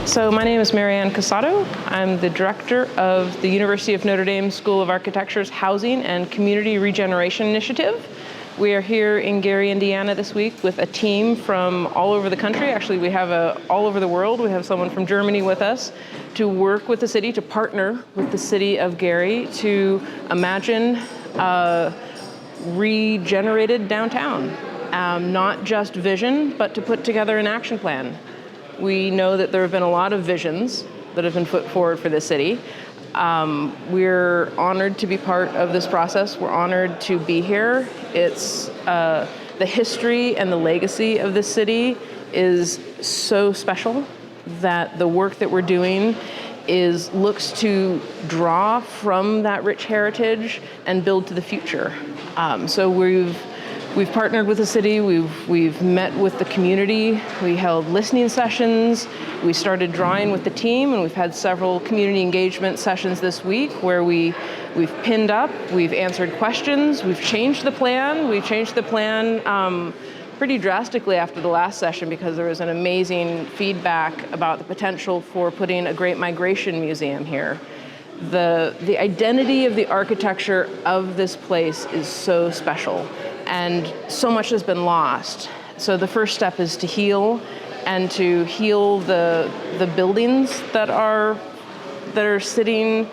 So my name is Marianne Casado. I'm the director of the University of Notre Dame School of Architecture's Housing and Community Regeneration Initiative. We are here in Gary, Indiana this week with a team from all over the country. Actually, we have all over the world. We have someone from Germany with us to work with the city, to partner with the city of Gary to imagine a regenerated downtown. Not just vision, but to put together an action plan. We know that there have been a lot of visions that have been put forward for the city. We're honored to be part of this process. We're honored to be here. It's the history and the legacy of this city is so special that the work that we're doing looks to draw from that rich heritage and build to the future. So we've partnered with the city, we've met with the community, we held listening sessions, we started drawing with the team, and we've had several community engagement sessions this week where we've pinned up, we've answered questions, we've changed the plan. We changed the plan pretty drastically after the last session because there was an amazing feedback about the potential for putting a Great Migration Museum here. The identity of the architecture of this place is so special, and so much has been lost. So the first step is to heal, and to heal the buildings that are sitting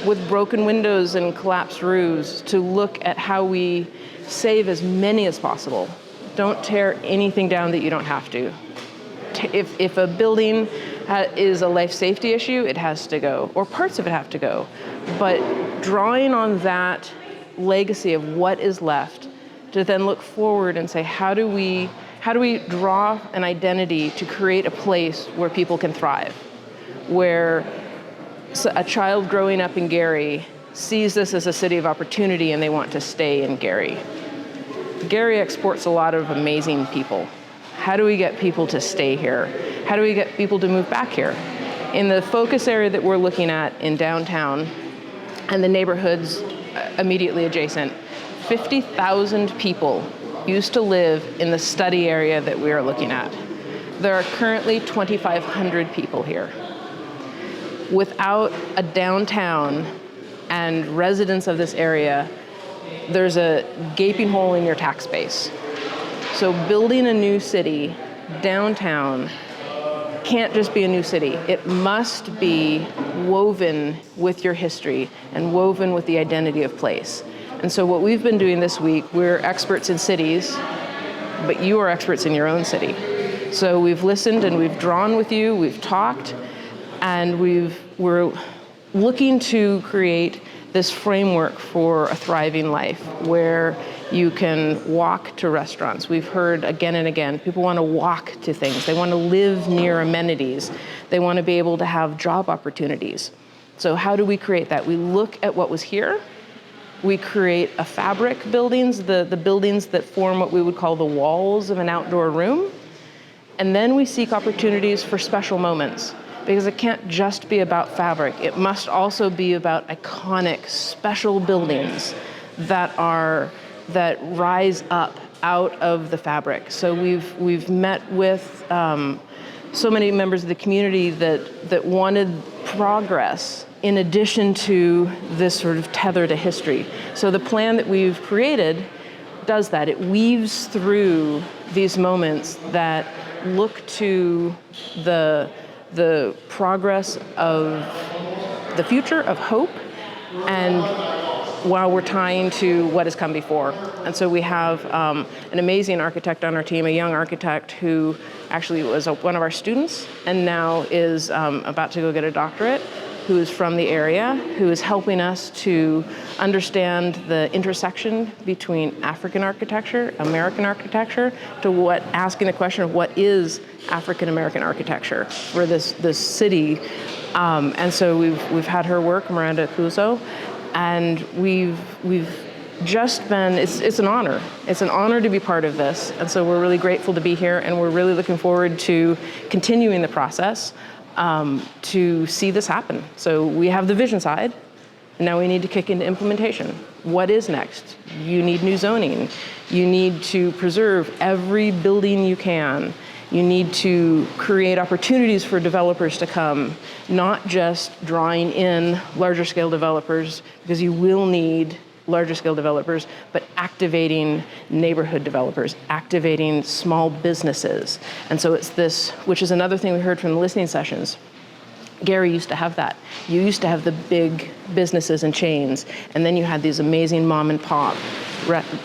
with broken windows and collapsed roofs, to look at how we save as many as possible. Don't tear anything down that you don't have to. If a building is a life safety issue, it has to go, or parts of it have to go. But drawing on that legacy of what is left, to then look forward and say, how do we draw an identity to create a place where people can thrive, where a child growing up in Gary sees this as a city of opportunity and they want to stay in Gary. Gary exports a lot of amazing people. How do we get people to stay here? How do we get people to move back here? In the focus area that we're looking at in downtown and the neighborhoods immediately adjacent, 50,000 people used to live in the study area that we are looking at. There are currently 2,500 people here. Without a downtown and residents of this area, there's a gaping hole in your tax base. So building a new city downtown can't just be a new city. It must be woven with your history and woven with the identity of place. And so what we've been doing this week, we're experts in cities, but you are experts in your own city. So we've listened and we've drawn with you, we've talked, and we're looking to create this framework for a thriving life where you can walk to restaurants. We've heard again and again, people want to walk to things. They want to live near amenities. They want to be able to have job opportunities. So how do we create that? We look at what was here. We create a fabric buildings, the buildings that form what we would call the walls of an outdoor room. And then we seek opportunities for special moments, because it can't just be about fabric. It must also be about iconic, special buildings that rise up out of the fabric. So we've met with so many members of the community that wanted progress in addition to this sort of tether to history. So the plan that we've created does that. It weaves through these moments that look to the progress of the future, of hope, and while we're tying to what has come before. And so we have an amazing architect on our team, a young architect who actually was one of our students and now is about to go get a doctorate, who is from the area, who is helping us to understand the intersection between African architecture, American architecture, to asking the question of what is African American architecture for this city. And so we've had her work, Miranda Cuso, and we've just been, it's an honor. It's an honor to be part of this. And so we're really grateful to be here, and we're really looking forward to continuing the process to see this happen. So we have the vision side. Now we need to kick into implementation. What is next? You need new zoning. You need to preserve every building you can. You need to create opportunities for developers to come, not just drawing in larger scale developers, because you will need larger scale developers, but activating neighborhood developers, activating small businesses. And so it's this, which is another thing we heard from the listening sessions. Gary used to have that. You used to have the big businesses and chains, and then you had these amazing mom and pop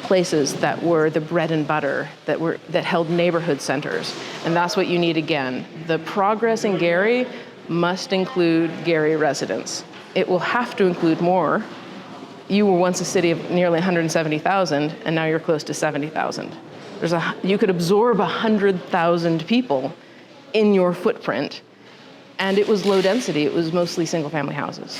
places that were the bread and butter, that held neighborhood centers. And that's what you need again. The progress in Gary must include Gary residents. It will have to include more. You were once a city of nearly 170,000, and now you're close to 70,000. You could absorb 100,000 people in your footprint, and it was low density. It was mostly single-family houses.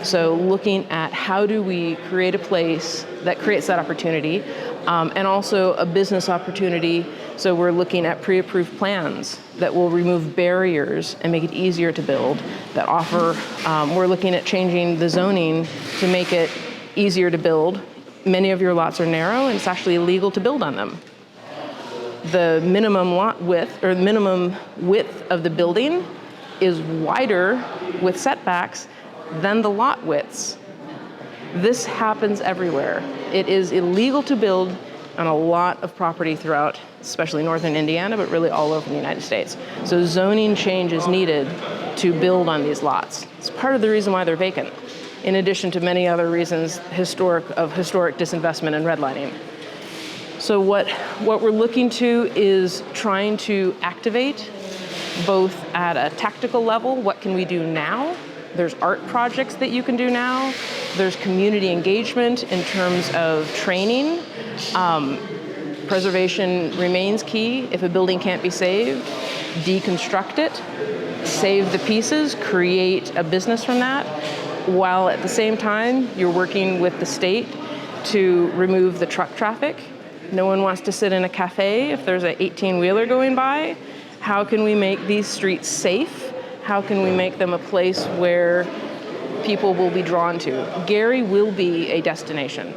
So looking at how do we create a place that creates that opportunity, and also a business opportunity. So we're looking at pre-approved plans that will remove barriers and make it easier to build, that offer, we're looking at changing the zoning to make it easier to build. Many of your lots are narrow, and it's actually illegal to build on them. The minimum lot width, or minimum width of the building is wider with setbacks than the lot widths. This happens everywhere. It is illegal to build on a lot of property throughout, especially northern Indiana, but really all over the United States. So zoning change is needed to build on these lots. It's part of the reason why they're vacant, in addition to many other reasons historic disinvestment and redlining. So what we're looking to is trying to activate, both at a tactical level, what can we do now? There's art projects that you can do now. There's community engagement in terms of training. Preservation remains key. If a building can't be saved, deconstruct it, save the pieces, create a business from that, while at the same time you're working with the state to remove the truck traffic. No one wants to sit in a cafe if there's an 18-wheeler going by. How can we make these streets safe? How can we make them a place where people will be drawn to? Gary will be a destination.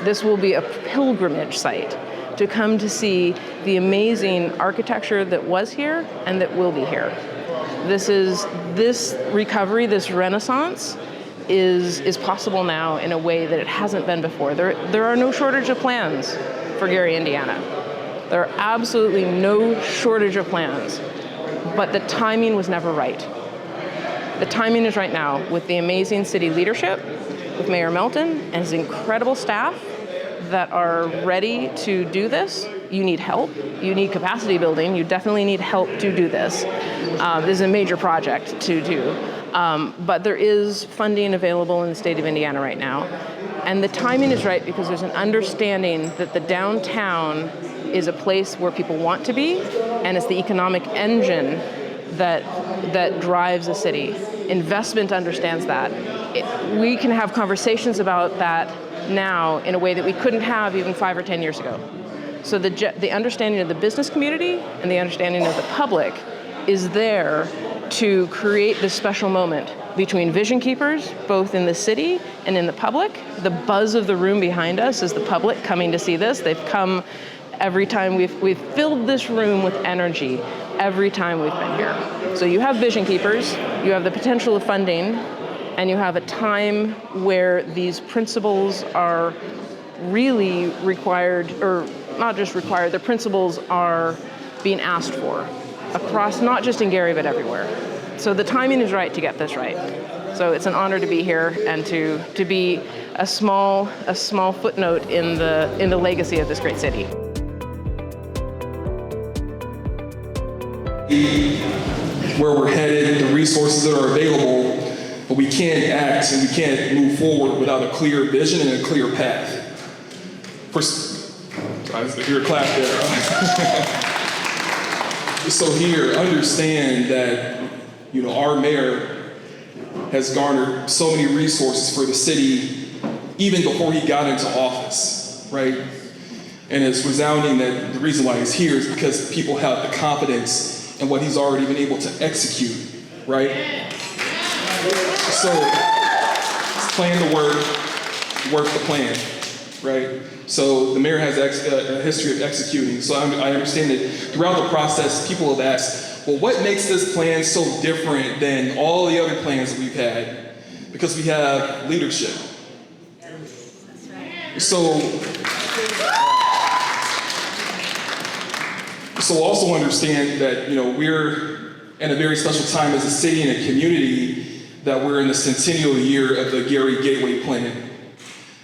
This will be a pilgrimage site to come to see the amazing architecture that was here and that will be here. This recovery, this renaissance is possible now in a way that it hasn't been before. There are no shortage of plans for Gary, Indiana. There are absolutely no shortage of plans, but the timing was never right. The timing is right now with the amazing city leadership, with Mayor Melton and his incredible staff that are ready to do this. You need help. You need capacity building. You definitely need help to do this. This is a major project to do. But there is funding available in the state of Indiana right now. And the timing is right because there's an understanding that the downtown is a place where people want to be, and it's the economic engine that drives a city. Investment understands that. We can have conversations about that now in a way that we couldn't have even 5 or 10 years ago. So the understanding of the business community and the understanding of the public is there to create this special moment between vision keepers, both in the city and in the public. The buzz of the room behind us is the public coming to see this. They've come every time we've filled this room with energy every time we've been here. So you have vision keepers, you have the potential of funding, and you have a time where these principles are really required, or not just required, the principles are being asked for across, not just in Gary, but everywhere. So the timing is right to get this right. So it's an honor to be here and to be a small footnote in the legacy of this great city. Where we're headed, the resources that are available, but we can't act and we can't move forward without a clear vision and a clear path. I hear a clap there. So here, understand that our mayor has garnered so many resources for the city even before he got into office, right? And it's resounding that the reason why he's here is because people have the confidence in what he's already been able to execute, right? So, plan the work the plan. right? So the mayor has a history of executing. So I understand that throughout the process, people have asked, well, what makes this plan so different than all the other plans that we've had? Because we have leadership. So also understand that, we're in a very special time as a city and a community, that we're in the centennial year of the Gary Gateway Plan.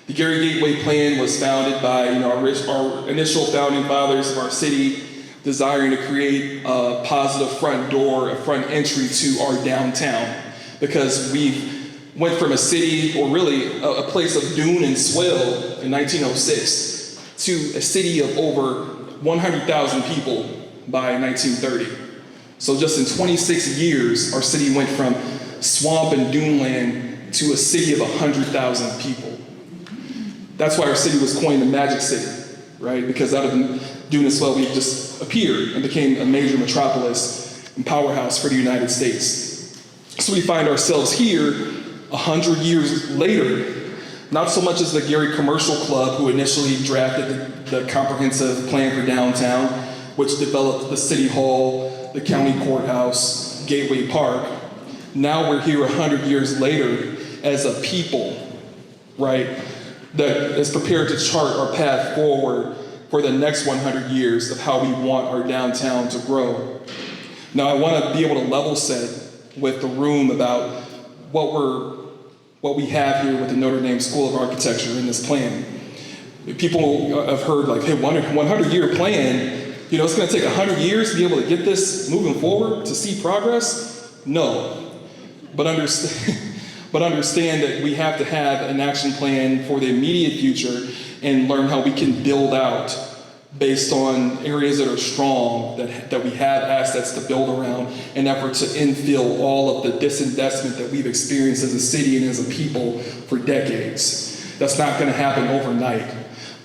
The Gary Gateway Plan was founded by our initial founding fathers of our city, desiring to create a positive front door, a front entry to our downtown, because we went from a city, or really a place of dune and swell in 1906, to a city of over 100,000 people by 1930. So just in 26 years, our city went from swamp and dune land to a city of 100,000 people. That's why our city was coined the Magic City, right? Because out of dune and swell, we just appeared and became a major metropolis and powerhouse for the United States. So we find ourselves here 100 years later, not so much as the Gary Commercial Club, who initially drafted the comprehensive plan for downtown, which developed the city hall, the county courthouse, Gateway Park. Now we're here 100 years later as a people, right, that is prepared to chart our path forward for the next 100 years of how we want our downtown to grow. Now I want to be able to level set with the room about what we have here with the Notre Dame School of Architecture in this plan. People have heard like, hey, 100-year plan, it's going to take 100 years to be able to get this moving forward, to see progress? No. But understand that we have to have an action plan for the immediate future and learn how we can build out based on areas that are strong, that we have assets to build around, in an effort to infill all of the disinvestment that we've experienced as a city and as a people for decades. That's not going to happen overnight.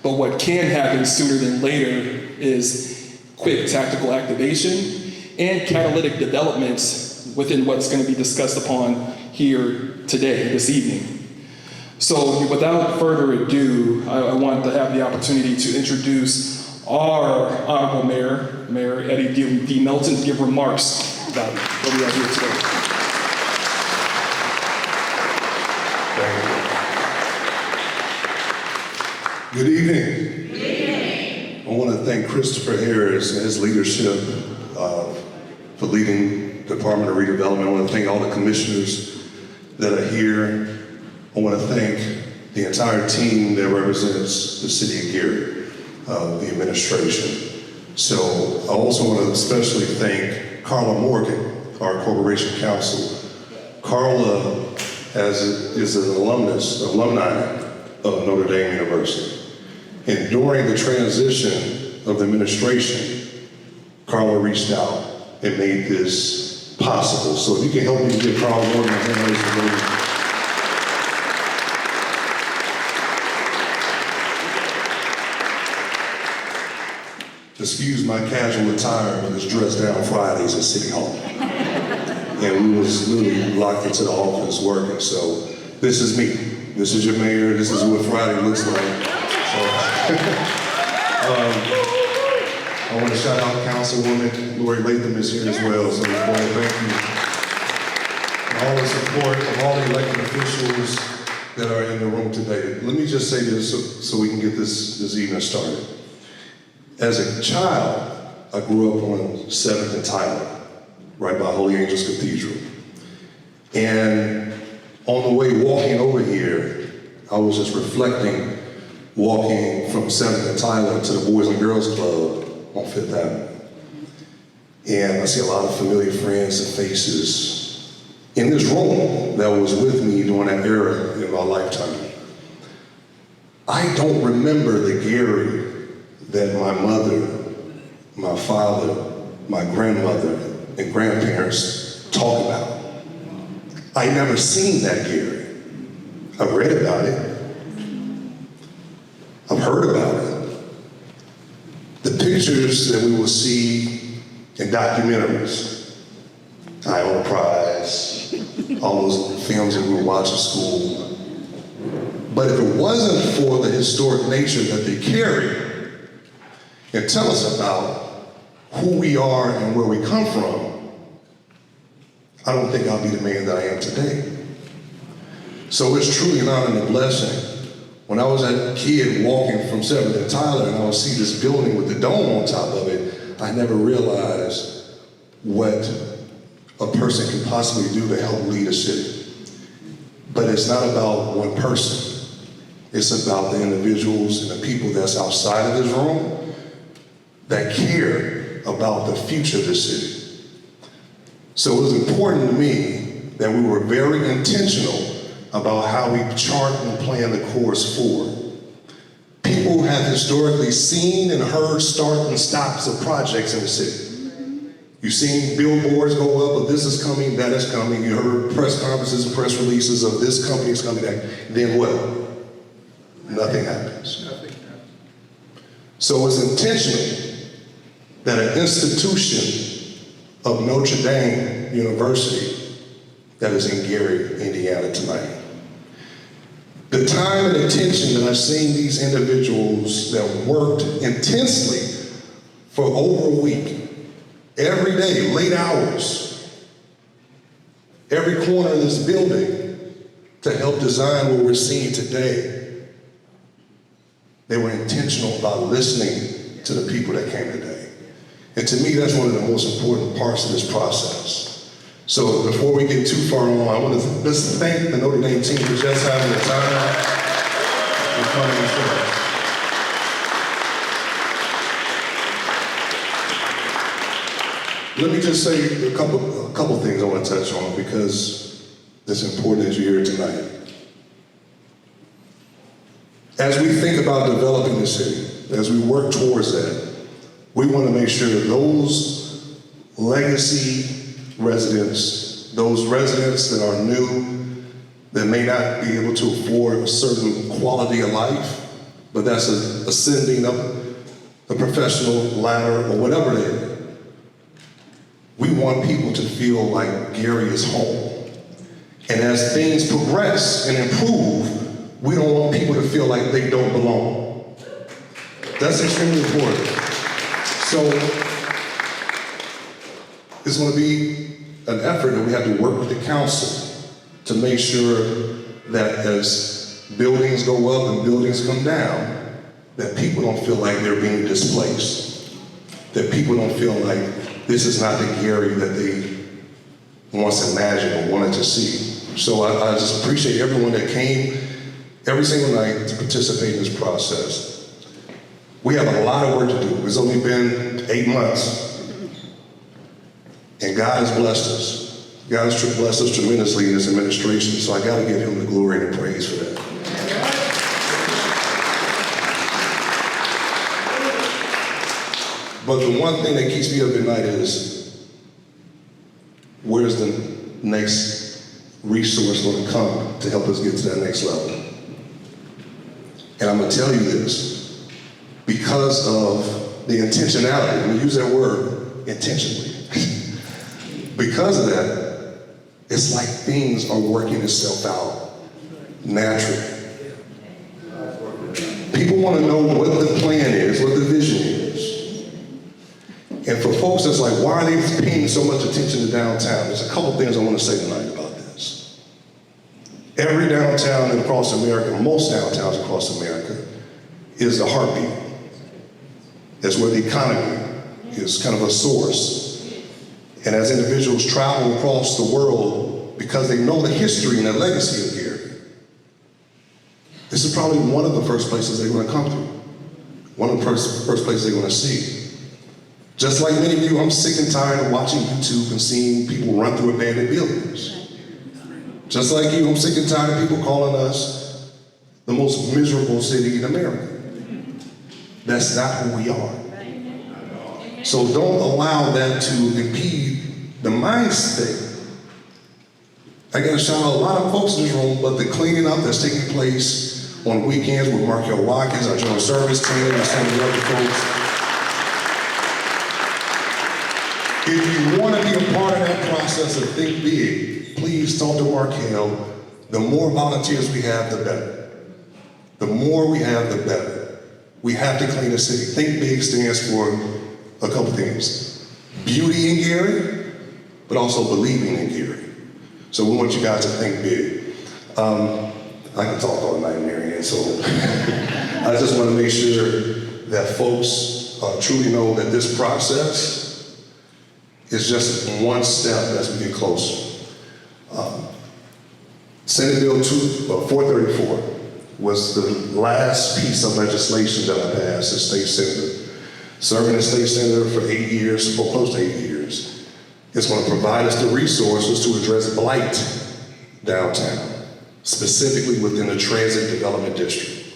But what can happen sooner than later is quick tactical activation and catalytic developments within what's going to be discussed upon here today, this evening. So without further ado, I want to have the opportunity to introduce our Honorable Mayor Eddie D. Melton, to give remarks about what we have here today. Thank you. Good evening. Good evening. I want to thank Christopher Harris and his leadership for leading the Department of Redevelopment. I want to thank all the commissioners that are here. I want to thank the entire team that represents the city of Gary, the administration. So I also want to especially thank Carla Morgan, our corporation counsel. Carla is an alumni of Notre Dame University. And during the transition of the administration, Carla reached out and made this possible. So if you can help me give Carla Morgan a hand, raise the vote. Excuse my casual attire, but it's dressed down Fridays at City Hall. And we was literally locked into the office working. So this is me. This is your mayor. This is what Friday looks like. So, I want to shout out Councilwoman Lori Latham is here as well. So I want to thank you for all the support of all the elected officials that are in the room today. Let me just say this so we can get this evening started. As a child, I grew up on 7th and Tyler, right by Holy Angels Cathedral. And on the way walking over here, I was just reflecting, walking from 7th and Tyler to the Boys and Girls Club on 5th Avenue. And I see a lot of familiar friends and faces in this room that was with me during that era in my lifetime. I don't remember the Gary that my mother, my father, my grandmother, and grandparents talk about. I never seen that Gary. I've read about it. I've heard about it. The pictures that we will see in documentaries, Iowa Prize, all those films that we would watch at school, But if it wasn't for the historic nature that they carry and tell us about who we are and where we come from, I don't think I'll be the man that I am today. So it's truly an honor and a blessing. When I was a kid walking from 7th and Tyler and I would see this building with the dome on top of it, I never realized what a person can possibly do to help lead a city. But it's not about one person. It's about the individuals and the people that's outside of this room that care about the future of the city. So it was important to me that we were very intentional about how we chart and plan the course forward. People have historically seen and heard start and stops of projects in the city. You've seen billboards go up of this is coming, that is coming. You heard press conferences and press releases of this company is coming, that. Then what? Nothing happens. So it's intentional that an institution of Notre Dame University that is in Gary, Indiana tonight. The time and attention that I've seen these individuals that worked intensely for over a week, every day, late hours, every corner of this building to help design what we're seeing today. They were intentional about listening to the people that came today. And to me, that's one of the most important parts of this process. So before we get too far on, I want to just thank the Notre Dame team for just having the time and coming and sharing. Let me just say a couple things I want to touch on because it's important as you're here tonight. As we think about developing the city, as we work towards that, we want to make sure that those legacy residents, those residents that are new, that may not be able to afford a certain quality of life, but that's ascending up the professional ladder or whatever it is. We want people to feel like Gary is home. And as things progress and improve, we don't want people to feel like they don't belong. That's extremely important. So it's going to be an effort that we have to work with the council to make sure that as buildings go up and buildings come down, that people don't feel like they're being displaced. That people don't feel like this is not the Gary that they once imagined or wanted to see. So I just appreciate everyone that came every single night to participate in this process. We have a lot of work to do. It's only been 8 months. And God has blessed us. God has blessed us tremendously in this administration, so I gotta give him the glory and the praise for that. But the one thing that keeps me up at night is, where's the next resource going to come to help us get to that next level? And I'm going to tell you this, because of the intentionality, we use that word intentionally. Because of that, it's like things are working itself out naturally. People want to know what the plan is, what the vision is. And for folks that's like, why are they paying so much attention to downtown? There's a couple things I want to say tonight about this. Every downtown across America, most downtowns across America, is the heartbeat. That's where the economy is kind of a source. And as individuals travel across the world, because they know the history and the legacy of Gary, this is probably one of the first places they're going to come through. One of the first places they're going to see. Just like many of you, I'm sick and tired of watching YouTube and seeing people run through abandoned buildings. Just like you, I'm sick and tired of people calling us the most miserable city in America. That's not who we are. So don't allow that to impede the mindset. I got to shout out a lot of folks in this room, but the cleaning up that's taking place on weekends with Markel Watkins, our general service team, and some of the other folks. If you want to be a part of that process of Think Big, please talk to Markel. The more volunteers we have, the better. The more we have, the better. We have to clean the city. Think Big stands for a couple things. Beauty in Gary, but also believing in Gary. So we want you guys to think big. I can talk all night, Marianne, so I just want to make sure that folks truly know that this process is just one step as we get closer. Senate Bill 434 was the last piece of legislation that I passed as state senator. Serving as state senator for 8 years, or close to 8 years, is going to provide us the resources to address blight downtown, specifically within the transit development district.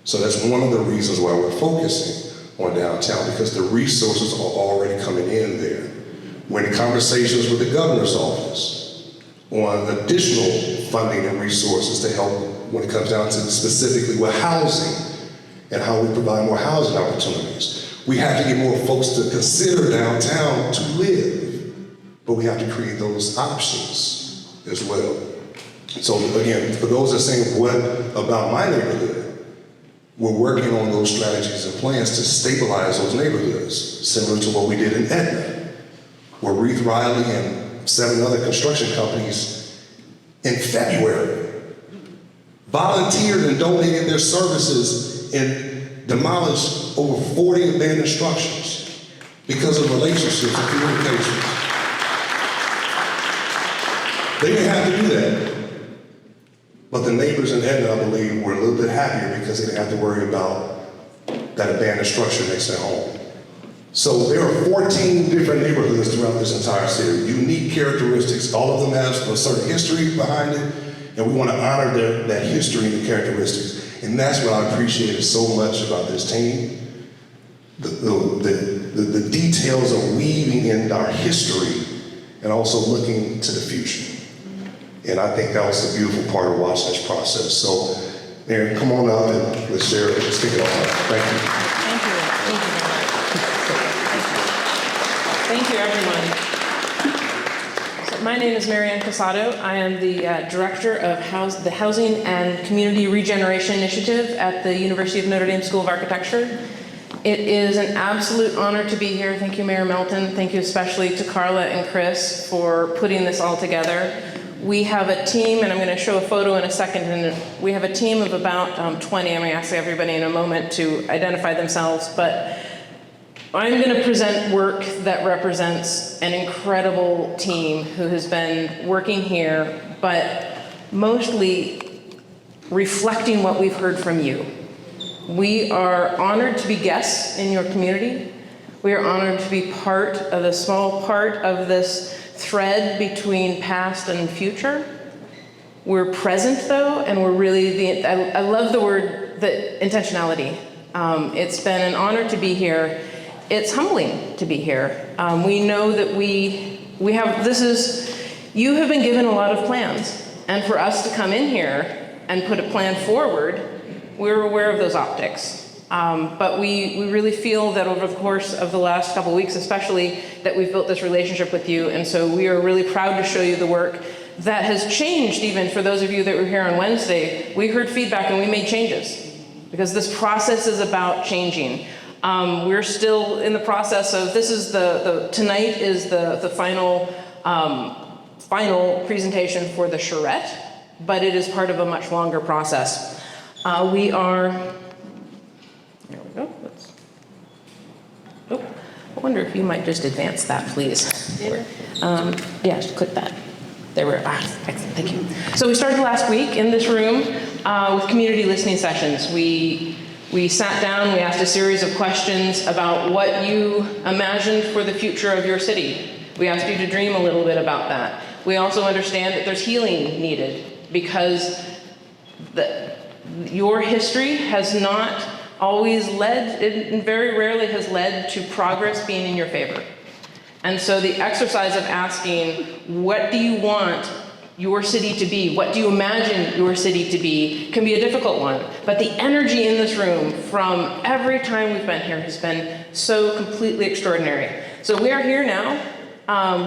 So that's one of the reasons why we're focusing on downtown, because the resources are already coming in there. We're in conversations with the governor's office on additional funding and resources to help when it comes down to specifically with housing and how we provide more housing opportunities. We have to get more folks to consider downtown to live, but we have to create those options as well. So again, for those that are saying, what about my neighborhood? We're working on those strategies and plans to stabilize those neighborhoods, similar to what we did in Etna, where Reeve Riley and 7 other construction companies in February volunteered and donated their services and demolished over 40 abandoned structures because of relationships and communications. They didn't have to do that. But the neighbors in Etna, I believe, were a little bit happier because they didn't have to worry about that abandoned structure next to their home. So there are 14 different neighborhoods throughout this entire city, unique characteristics. All of them have a certain history behind it, and we want to honor that history and the characteristics. And that's what I appreciated so much about this team. The details of weaving in our history and also looking to the future. And I think that was the beautiful part of watching this process. So, Aaron, come on up and let's share it. Let's kick it off. Thank you. Thank you. Thank you very much. Thank you, everyone. So my name is Marianne Casado. I am the director of the Housing and Community Regeneration Initiative at the University of Notre Dame School of Architecture. It is an absolute honor to be here. Thank you, Mayor Melton. Thank you especially to Carla and Chris for putting this all together. We have a team, and I'm going to show a photo in a second, and we have a team of about 20. I'm going to ask everybody in a moment to identify themselves, but I'm going to present work that represents an incredible team who has been working here, but mostly reflecting what we've heard from you. We are honored to be guests in your community. We are honored to be part of a small part of this thread between past and future. We're present though, and we're really I love the word, the intentionality. It's been an honor to be here. It's humbling to be here. We know that you have been given a lot of plans, and for us to come in here and put a plan forward, we're aware of those optics. But we really feel that over the course of the last couple weeks, especially, that we've built this relationship with you. And so we are really proud to show you the work that has changed. Even for those of you that were here on Wednesday, we heard feedback and we made changes because this process is about changing. We're still in the process of, this is tonight is the final presentation for the charrette, but it is part of a much longer process. There we go. I wonder if you might just advance that, please. Yeah, just click that. There we are. Excellent, thank you. So we started last week in this room with community listening sessions. We sat down, we asked a series of questions about what you imagined for the future of your city. We asked you to dream a little bit about that. We also understand that there's healing needed because your history has not always led, it very rarely has led to progress being in your favor. And so the exercise of asking, what do you want your city to be? What do you imagine your city to be? Can be a difficult one. But the energy in this room from every time we've been here has been so completely extraordinary. So we are here now.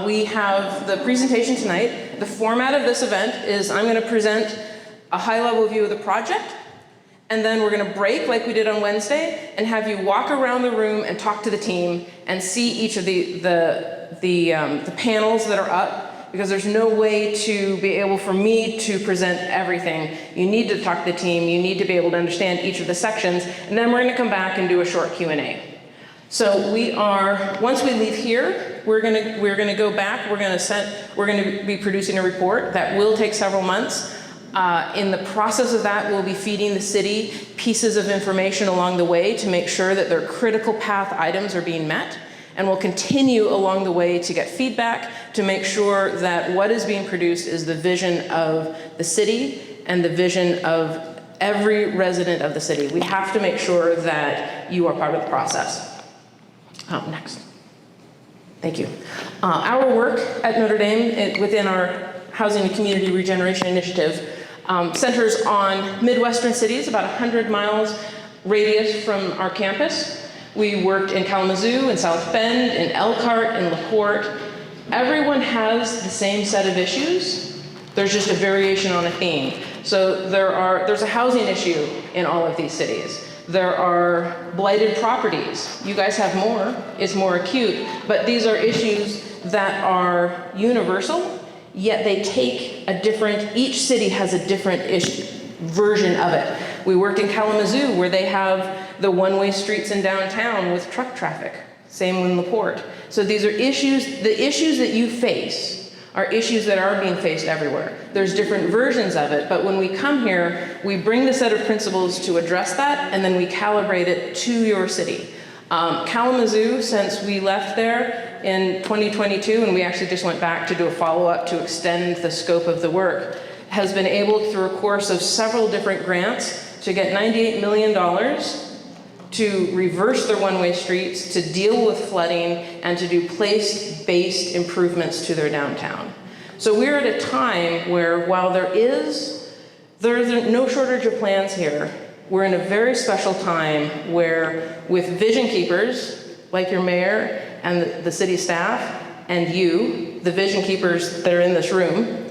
We have the presentation tonight. The format of this event is I'm going to present a high-level view of the project, And then we're gonna break like we did on Wednesday and have you walk around the room and talk to the team and see each of the panels that are up, because there's no way to be able for me to present everything. You need to talk to the team, you need to be able to understand each of the sections, and then we're gonna come back and do a short Q&A. So once we leave here, we're gonna go back, we're gonna be producing a report that will take several months. In the process of that, we'll be feeding the city pieces of information along the way to make sure that their critical path items are being met. And we'll continue along the way to get feedback to make sure that what is being produced is the vision of the city and the vision of every resident of the city. We have to make sure that you are part of the process. Next. Thank you. Our work at Notre Dame within our Housing and Community Regeneration Initiative centers on Midwestern cities, about 100 miles radius from our campus. We worked in Kalamazoo, in South Bend, in Elkhart, in LaPorte. Everyone has the same set of issues. There's just a variation on a theme. So there's a housing issue in all of these cities. There are blighted properties. You guys have more, it's more acute, but these are issues that are universal, yet they take each city has a different version of it. We worked in Kalamazoo where they have the one-way streets in downtown with truck traffic. Same in LaPorte. So these are issues, the issues that you face are issues that are being faced everywhere. There's different versions of it, but when we come here, we bring the set of principles to address that, and then we calibrate it to your city. Kalamazoo, since we left there in 2022, and we actually just went back to do a follow-up to extend the scope of the work, has been able, through a course of several different grants, to get $98 million to reverse their one-way streets, to deal with flooding, and to do place-based improvements to their downtown. So we're at a time where, while there's no shortage of plans here, we're in a very special time where, with vision keepers, like your mayor and the city staff, and you, the vision keepers that are in this room,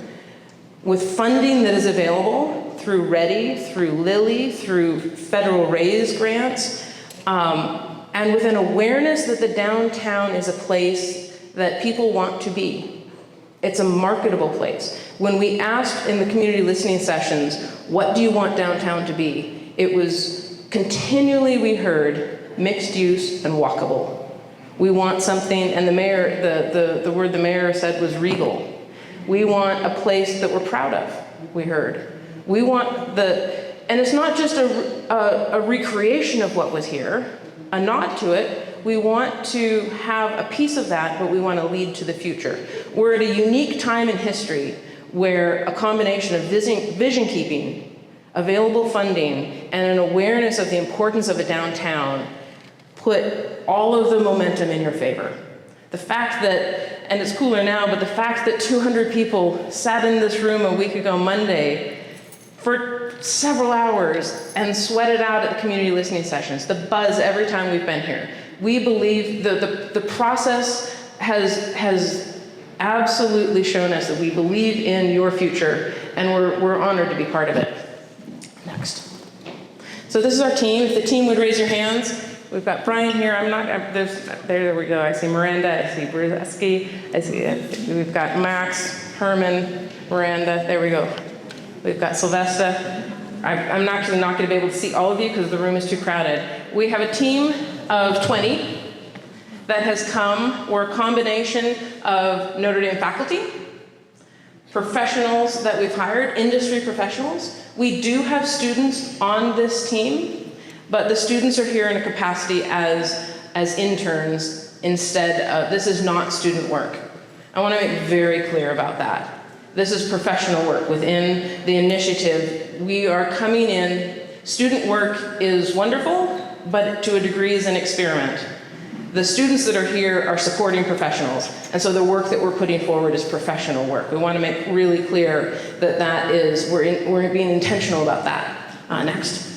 with funding that is available through READY, through Lilly, through federal RAISE grants, and with an awareness that the downtown is a place that people want to be. It's a marketable place. When we asked in the community listening sessions, what do you want downtown to be? It was continually, we heard, mixed use and walkable. We want something, and the mayor, the word the mayor said was regal. We want a place that we're proud of, we heard. We want and it's not just a recreation of what was here, a nod to it. We want to have a piece of that, but we want to lead to the future. We're at a unique time in history where a combination of vision keeping, available funding, and an awareness of the importance of a downtown put all of the momentum in your favor. The fact that, and it's cooler now, but the fact that 200 people sat in this room a week ago Monday for several hours and sweated out at the community listening sessions, the buzz every time we've been here. We believe the process has absolutely shown us that we believe in your future, and we're honored to be part of it. Next. So this is our team. If the team would raise your hands. We've got Brian here. There we go. I see Miranda. I see Brzeski. I see we've got Max, Herman, Miranda. There we go. We've got Sylvester. I'm actually not going to be able to see all of you because the room is too crowded. We have a team of 20 that has come. We're a combination of Notre Dame faculty, professionals that we've hired, industry professionals. We do have students on this team, but the students are here in a capacity as interns instead of, this is not student work. I want to make very clear about that. This is professional work within the initiative. We are coming in, student work is wonderful, but to a degree is an experiment. The students that are here are supporting professionals, and so the work that we're putting forward is professional work. We want to make really clear that we're being intentional about that. Next.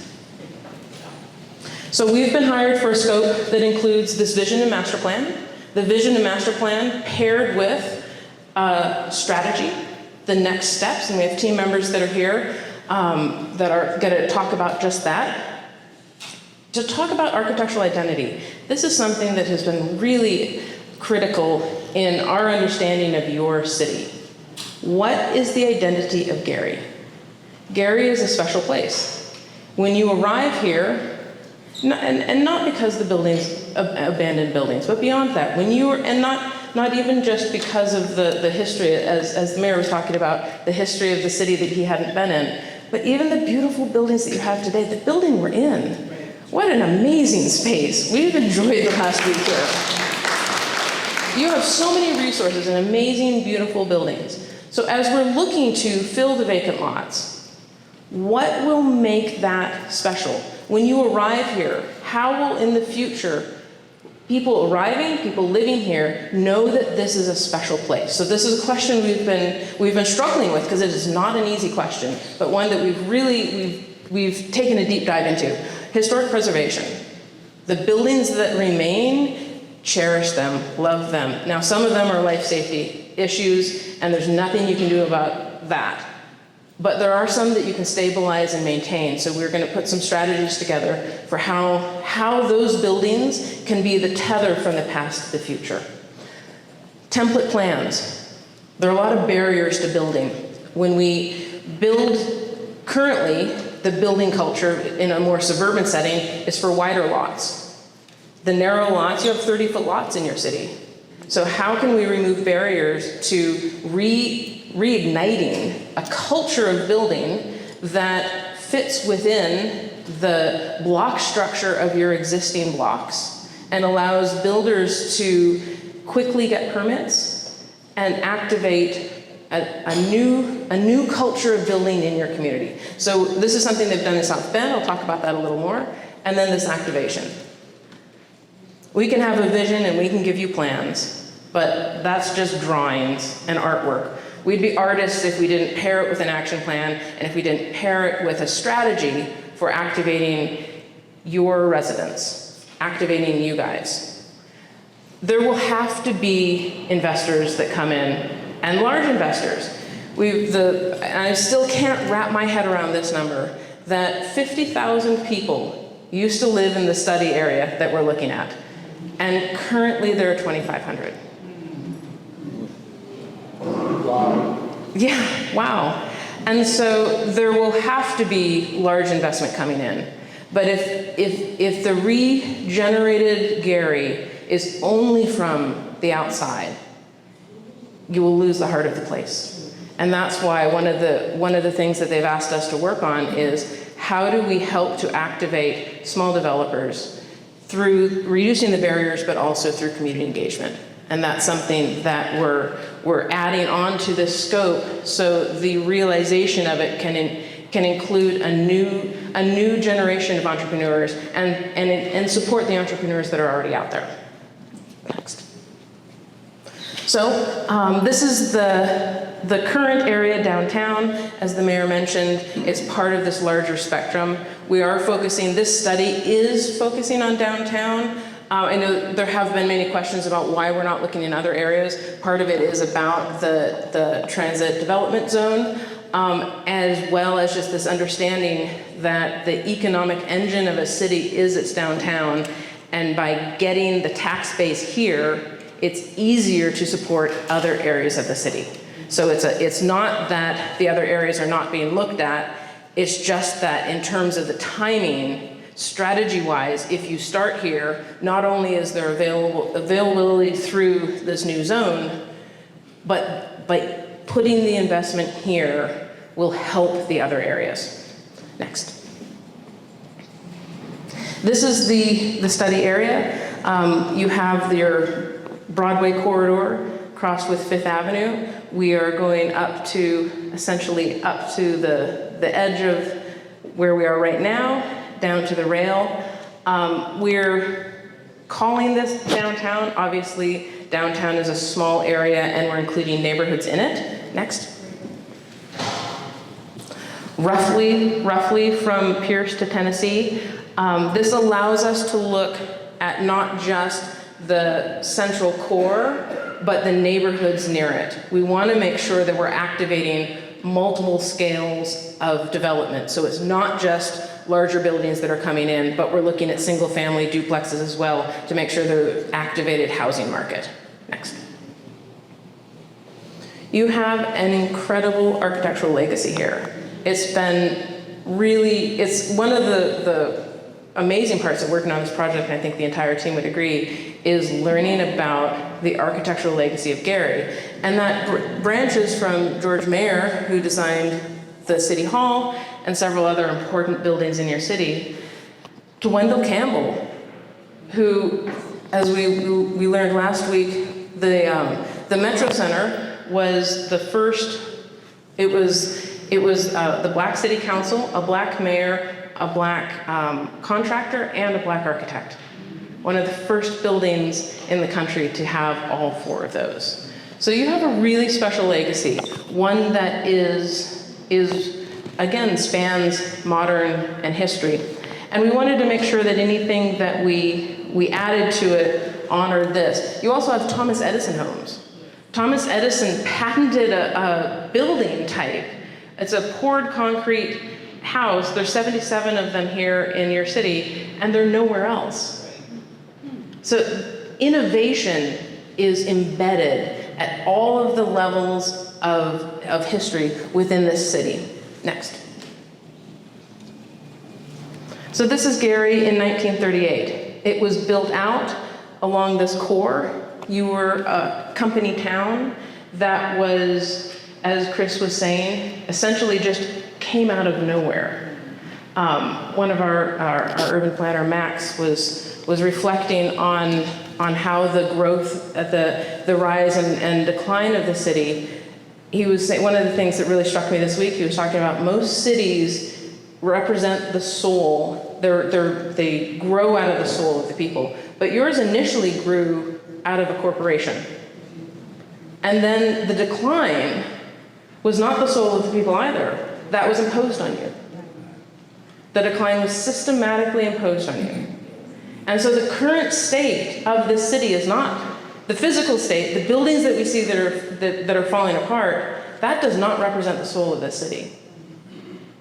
So we've been hired for a scope that includes this vision and master plan. The vision and master plan paired with strategy, the next steps, and we have team members that are here. that are going to talk about just that. To talk about architectural identity, this is something that has been really critical in our understanding of your city. What is the identity of Gary? Gary is a special place. When you arrive here, and not because the buildings, abandoned buildings, but beyond that, when you are, and not even just because of the history, as the mayor was talking about, the history of the city that he hadn't been in, but even the beautiful buildings that you have today, the building we're in, what an amazing space. We've enjoyed the past week here. You have so many resources and amazing, beautiful buildings. So as we're looking to fill the vacant lots, what will make that special? When you arrive here, how will in the future people arriving, people living here, know that this is a special place? So this is a question we've been struggling with, because it is not an easy question, but one that we've taken a deep dive into. Historic preservation. The buildings that remain, cherish them, love them. Now, some of them are life safety issues, and there's nothing you can do about that. But there are some that you can stabilize and maintain. So we're going to put some strategies together for how those buildings can be the tether from the past to the future. Template plans. There are a lot of barriers to building. When we build, currently, the building culture in a more suburban setting is for wider lots. The narrow lots, you have 30-foot lots in your city. So how can we remove barriers to reigniting a culture of building that fits within the block structure of your existing blocks and allows builders to quickly get permits and activate a new culture of building in your community. So this is something they've done in South Bend. I'll talk about that a little more. And then this activation. We can have a vision and we can give you plans, but that's just drawings and artwork. We'd be artists if we didn't pair it with an action plan and if we didn't pair it with a strategy for activating your residents, activating you guys. There will have to be investors that come in, and large investors. I still can't wrap my head around this number, that 50,000 people used to live in the study area that we're looking at, and currently there are 2,500. Wow. Yeah, wow. And so there will have to be large investment coming in. But if the regenerated Gary is only from the outside, you will lose the heart of the place. And that's why one of the things that they've asked us to work on is how do we help to activate small developers through reducing the barriers, but also through community engagement. And that's something that we're adding on to this scope, so the realization of it can include a new generation of entrepreneurs and support the entrepreneurs that are already out there. Next. So this is the current area downtown. As the mayor mentioned, it's part of this larger spectrum. We are focusing, this study is focusing on downtown. I know there have been many questions about why we're not looking in other areas. Part of it is about the transit development zone, as well as just this understanding that the economic engine of a city is its downtown. And by getting the tax base here, it's easier to support other areas of the city. So it's not that the other areas are not being looked at, it's just that in terms of the timing, strategy-wise, if you start here, not only is there availability through this new zone, but putting the investment here will help the other areas. Next. This is the study area. You have your Broadway corridor crossed with Fifth Avenue. We are going up to, essentially up to the edge of where we are right now, down to the rail. We're calling this downtown. Obviously, downtown is a small area and we're including neighborhoods in it. Next. Roughly from Pierce to Tennessee. This allows us to look at not just the central core, but the neighborhoods near it. We want to make sure that we're activating multiple scales of development. So it's not just larger buildings that are coming in, but we're looking at single family duplexes as well to make sure they're activated housing market. Next. You have an incredible architectural legacy here. It's one of the amazing parts of working on this project, and I think the entire team would agree, is learning about the architectural legacy of Gary. And that branches from George Mayer, who designed the City Hall and several other important buildings in your city, to Wendell Campbell, who, as we learned last week, the Metro Center was the first. It was the Black City Council, a Black mayor, a Black contractor, and a Black architect. One of the first buildings in the country to have all four of those. So you have a really special legacy, one that is again, spans modern and history. And we wanted to make sure that anything that we added to it honored this. You also have Thomas Edison homes. Thomas Edison patented a building type. It's a poured concrete house. There's 77 of them here in your city, and they're nowhere else. So innovation is embedded at all of the levels of history within this city. Next. So this is Gary in 1938. It was built out along this core. You were a company town that was, as Chris was saying, essentially just came out of nowhere. One of our urban planner, Max, was reflecting on how the growth, the rise and decline of the city. He was saying, one of the things that really struck me this week, he was talking about most cities represent the soul. They grow out of the soul of the people. But yours initially grew out of a corporation. And then the decline was not the soul of the people either. That was imposed on you. The decline was systematically imposed on you. And so the current state of this city is not the physical state. The buildings that we see that are falling apart, that does not represent the soul of this city.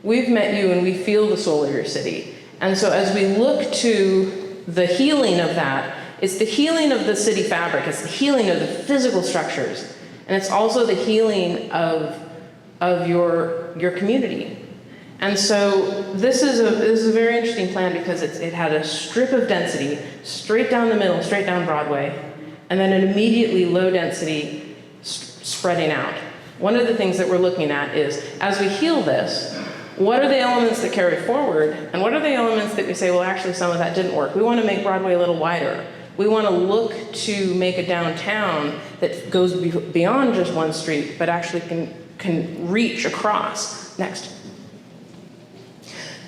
We've met you and we feel the soul of your city. And so as we look to the healing of that, it's the healing of the city fabric, it's the healing of the physical structures, and it's also the healing of your community. And so this is a very interesting plan because it had a strip of density straight down the middle, straight down Broadway, and then an immediately low density spreading out. One of the things that we're looking at is, as we heal this, what are the elements that carry forward, and what are the elements that we say, well, actually some of that didn't work. We want to make Broadway a little wider. We want to look to make a downtown that goes beyond just one street, but actually can reach across. Next.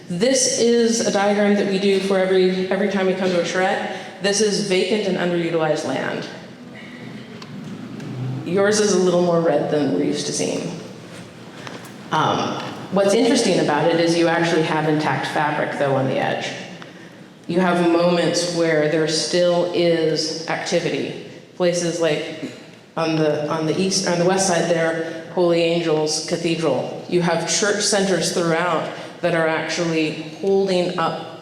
This is a diagram that we do for every time we come to a charrette. This is vacant and underutilized land. Yours is a little more red than we're used to seeing. What's interesting about it is you actually have intact fabric, though, on the edge. You have moments where there still is activity. Places like on the east, on the west side there, Holy Angels Cathedral. You have church centers throughout that are actually holding up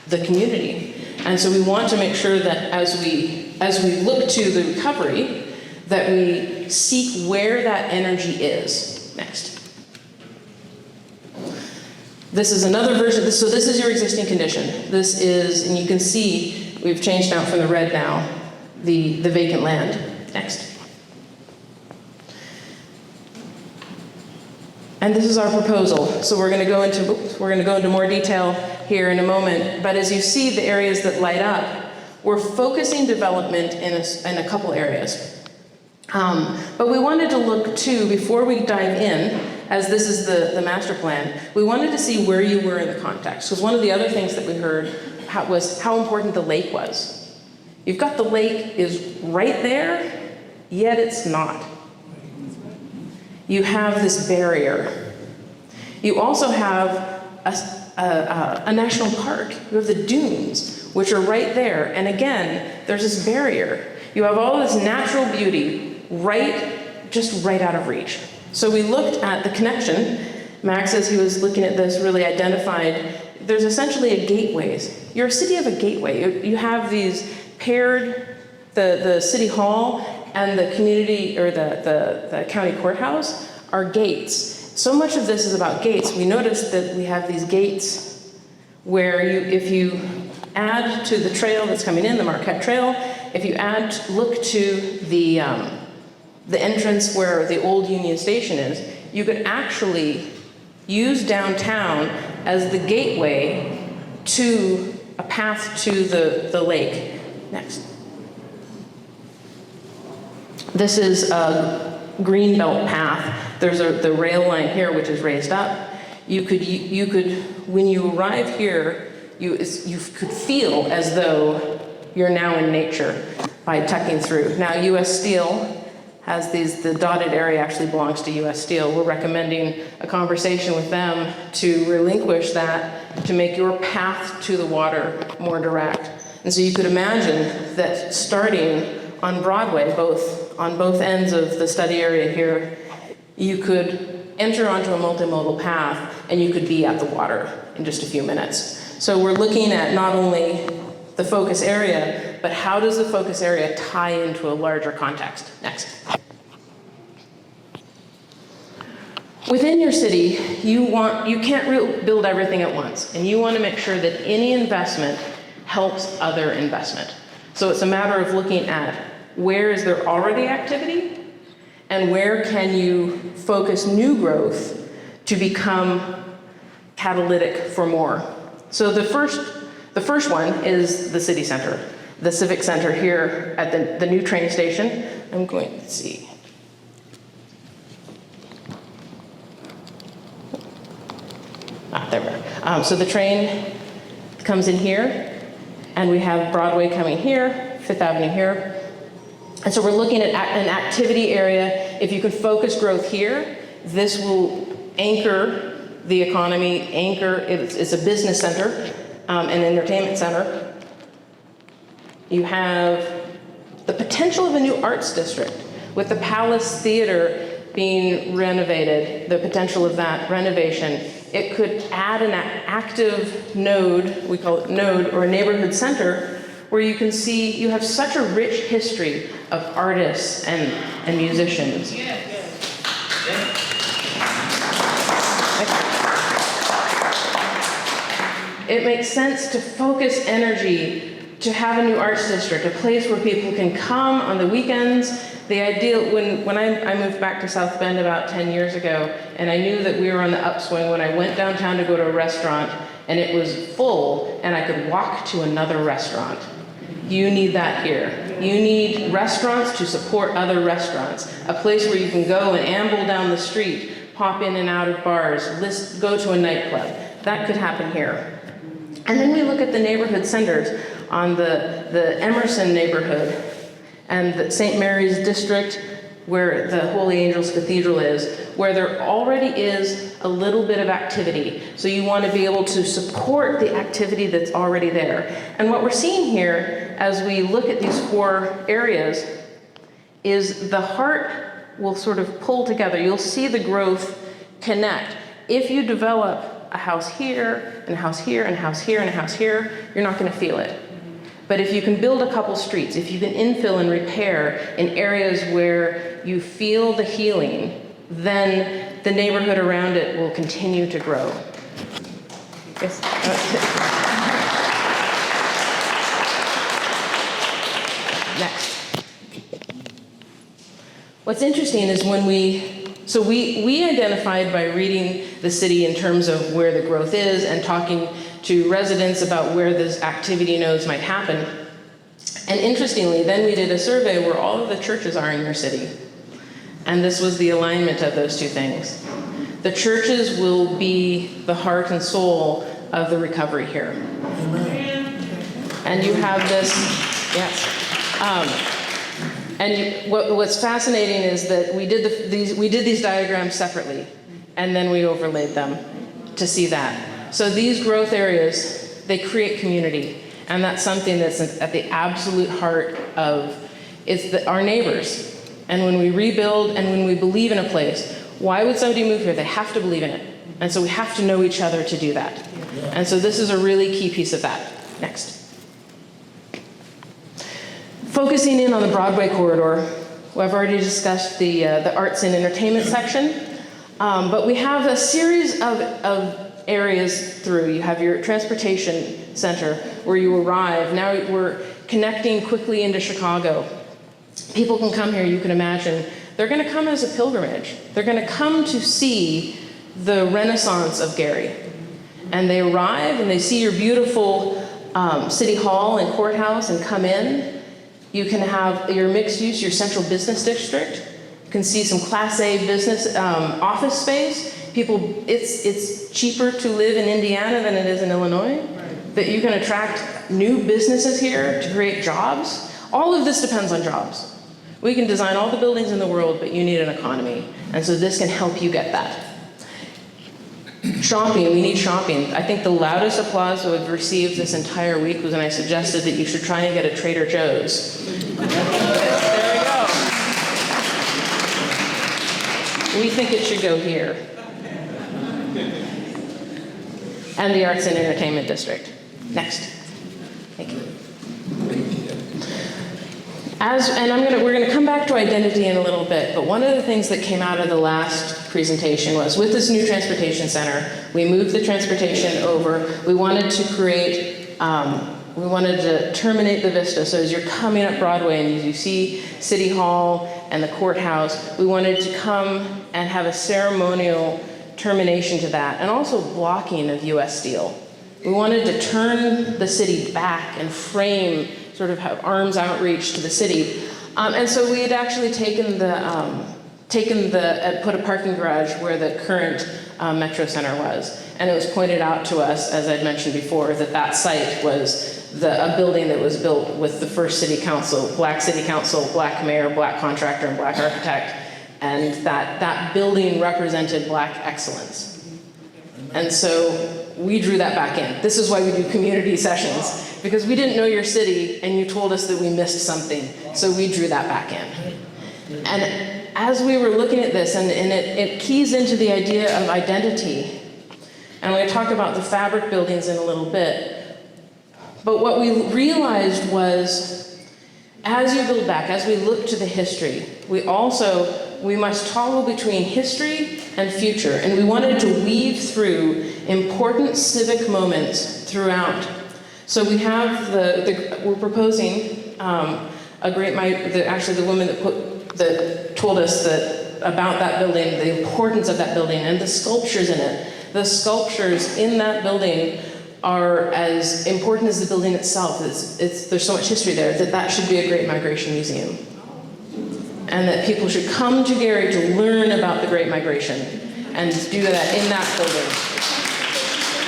the community. And so we want to make sure that as we look to the recovery, that we seek where that energy is. Next. This is another version. So this is your existing condition. This is, and you can see, we've changed out from the red now, the vacant land. Next. And this is our proposal. So we're going to go into more detail here in a moment. But as you see the areas that light up, we're focusing development in a couple areas. But we wanted to look too, before we dive in, as this is the master plan, we wanted to see where you were in the context. Because one of the other things that we heard was how important the lake was. You've got the lake is right there, yet it's not. You have this barrier. You also have a national park. You have the dunes, which are right there. And again, there's this barrier. You have all this natural beauty just right out of reach. So we looked at the connection. Max, as he was looking at this, really identified there's essentially a gateways. You're a city of a gateway. You have these paired, the city hall and the community, or the county courthouse are gates. So much of this is about gates. We noticed that we have these gates where if you add to the trail that's coming in, the Marquette Trail, if you look to the entrance where the old Union Station is, you could actually use downtown as the gateway to a path to the lake. Next. This is a greenbelt path. There's the rail line here, which is raised up. You could, when you arrive here, you could feel as though you're now in nature by tucking through. Now, U.S. Steel has the dotted area actually belongs to U.S. Steel. We're recommending a conversation with them to relinquish that to make your path to the water more direct. And so you could imagine that starting on Broadway, on both ends of the study area here, you could enter onto a multimodal path and you could be at the water in just a few minutes. So we're looking at not only the focus area, but how does the focus area tie into a larger context? Next. Within your city, you can't build everything at once, and you want to make sure that any investment helps other investment. So it's a matter of looking at where is there already activity, and where can you focus new growth to become catalytic for more. So the first one is the city center, the civic center here at the new train station. I'm going to see. There we are. So the train comes in here, and we have Broadway coming here, Fifth Avenue here. And so we're looking at an activity area. If you can focus growth here, this will anchor the economy, it's a business center, an entertainment center. You have the potential of a new arts district with the Palace Theater being renovated, the potential of that renovation. It could add an active node, we call it node, or a neighborhood center, where you can see you have such a rich history of artists and musicians. It makes sense to focus energy to have a new arts district, a place where people can come on the weekends. The ideal, when I moved back to South Bend about 10 years ago, and I knew that we were on the upswing when I went downtown to go to a restaurant, and it was full, and I could walk to another restaurant. You need that here. You need restaurants to support other restaurants, a place where you can go and amble down the street, pop in and out of bars, go to a nightclub. That could happen here. And then we look at the neighborhood centers on the Emerson neighborhood and the St. Mary's district, where the Holy Angels Cathedral is, where there already is a little bit of activity. So you want to be able to support the activity that's already there. And what we're seeing here, as we look at these four areas, is the heart will sort of pull together. You'll see the growth connect. If you develop a house here, and a house here, and a house here, and a house here, you're not going to feel it. But if you can build a couple streets, if you can infill and repair in areas where you feel the healing, then the neighborhood around it will continue to grow. Yes. Next. What's interesting is when we identified by reading the city in terms of where the growth is and talking to residents about where those activity nodes might happen. And interestingly, then we did a survey where all of the churches are in your city. And this was the alignment of those two things. The churches will be the heart and soul of the recovery here. Amen. And you have this, yes. What's fascinating is that we did these diagrams separately, and then we overlaid them to see that. So these growth areas, they create community, and that's something that's at the absolute heart of our neighbors. And when we rebuild and when we believe in a place, Why would somebody move here? They have to believe in it. And so we have to know each other to do that. And so this is a really key piece of that. Next. Focusing in on the Broadway corridor, well, I've already discussed the arts and entertainment section, but we have a series of areas through. You have your transportation center where you arrive. Now we're connecting quickly into Chicago. People can come here, you can imagine. They're going to come as a pilgrimage. They're going to come to see the Renaissance of Gary. And they arrive and they see your beautiful city hall and courthouse and come in. You can have your mixed use, your central business district. You can see some Class A business office space. People, it's cheaper to live in Indiana than it is in Illinois. That you can attract new businesses here to create jobs. All of this depends on jobs. We can design all the buildings in the world, but you need an economy. And so this can help you get that. Shopping, we need shopping. I think the loudest applause we've received this entire week was when I suggested that you should try and get a Trader Joe's. There we go. We think it should go here. And the Arts and Entertainment District. Next. Thank you. We're going to come back to identity in a little bit, but one of the things that came out of the last presentation was with this new transportation center, we moved the transportation over. We wanted to terminate the vista. So as you're coming up Broadway and you see City Hall and the courthouse, we wanted to come and have a ceremonial termination to that, and also blocking of US Steel. We wanted to turn the city back and frame, sort of have arms outreach to the city. And so we had actually put a parking garage where the current Metro Center was. And it was pointed out to us, as I'd mentioned before, that that site was a building that was built with the first city council, black mayor, black contractor, and black architect. And that building represented black excellence. And so we drew that back in. This is why we do community sessions, because we didn't know your city and you told us that we missed something. So we drew that back in. And as we were looking at this, and it keys into the idea of identity, and I'm going to talk about the fabric buildings in a little bit, but what we realized was, as you build back, as we look to the history, we must toggle between history and future, and we wanted to weave through important civic moments throughout. So we have we're proposing actually the woman that told us about that building, the importance of that building, and the sculptures in it. The sculptures in that building are as important as the building itself. There's so much history there that should be a Great Migration Museum. And that people should come to Gary to learn about the Great Migration and do that in that building.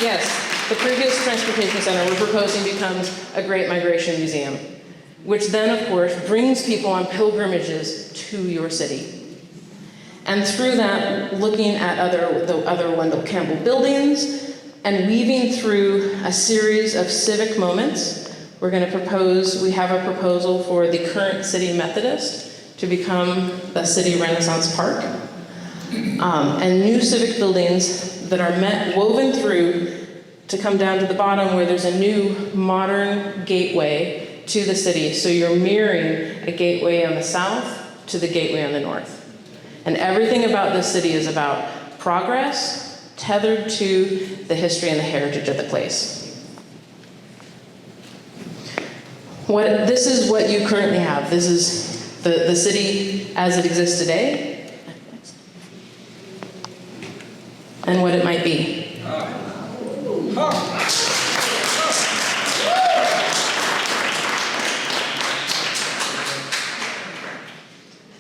Yes, the previous transportation center we're proposing becomes a Great Migration Museum, which then, of course, brings people on pilgrimages to your city. And through that, looking at the other Wendell Campbell buildings and weaving through a series of civic moments, we have a proposal for the current City Methodist to become the City Renaissance Park, and new civic buildings that are woven through to come down to the bottom where there's a new modern gateway to the city. So you're mirroring a gateway on the south to the gateway on the north. And everything about this city is about progress tethered to the history and the heritage of the place. This is what you currently have. This is the city as it exists today, and what it might be.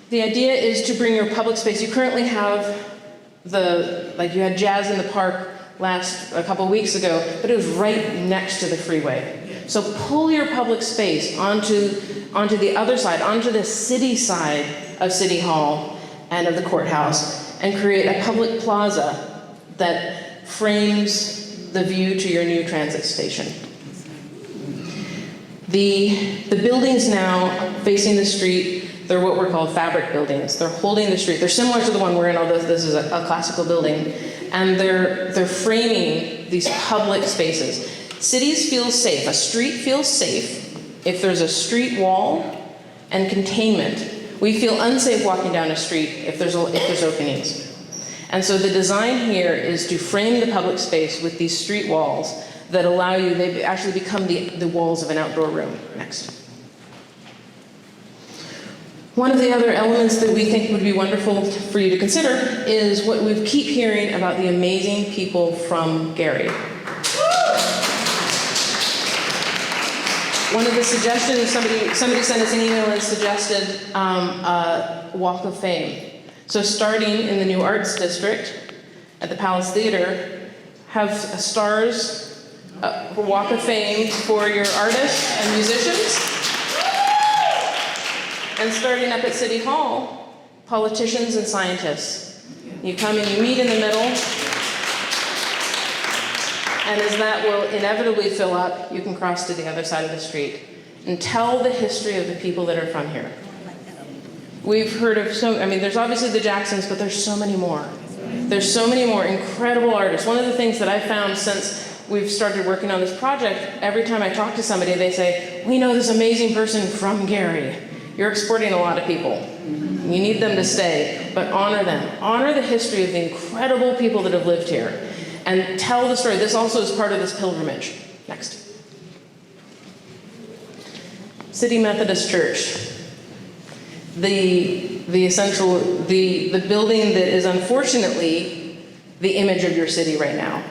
The idea is to bring your public space. You currently have you had Jazz in the Park a couple weeks ago, but it was right next to the freeway. So pull your public space onto the other side, onto the city side of City Hall and of the courthouse, and create a public plaza that frames the view to your new transit station. The buildings now facing the street, They're what we're called fabric buildings. They're holding the street. They're similar to the one we're in, although this is a classical building. And they're framing these public spaces. Cities feel safe. A street feels safe if there's a street wall and containment. We feel unsafe walking down a street if there's openings. And so the design here is to frame the public space with these street walls that allow you, they actually become the walls of an outdoor room. Next. One of the other elements that we think would be wonderful for you to consider is what we keep hearing about the amazing people from Gary. One of the suggestions, somebody sent us an email and suggested a Walk of Fame. So starting in the new Arts District at the Palace Theater, have stars, Walk of Fame for your artists and musicians. And starting up at City Hall, politicians and scientists. You come and you meet in the middle, and as that will inevitably fill up, you can cross to the other side of the street and tell the history of the people that are from here. We've heard of there's obviously the Jacksons, but there's so many more. There's so many more incredible artists. One of the things that I found since we've started working on this project, every time I talk to somebody, they say, we know this amazing person from Gary. You're exporting a lot of people. You need them to stay, but honor them. Honor the history of the incredible people that have lived here. And tell the story. This also is part of this pilgrimage. Next. City Methodist Church. The building that is unfortunately the image of your city right now.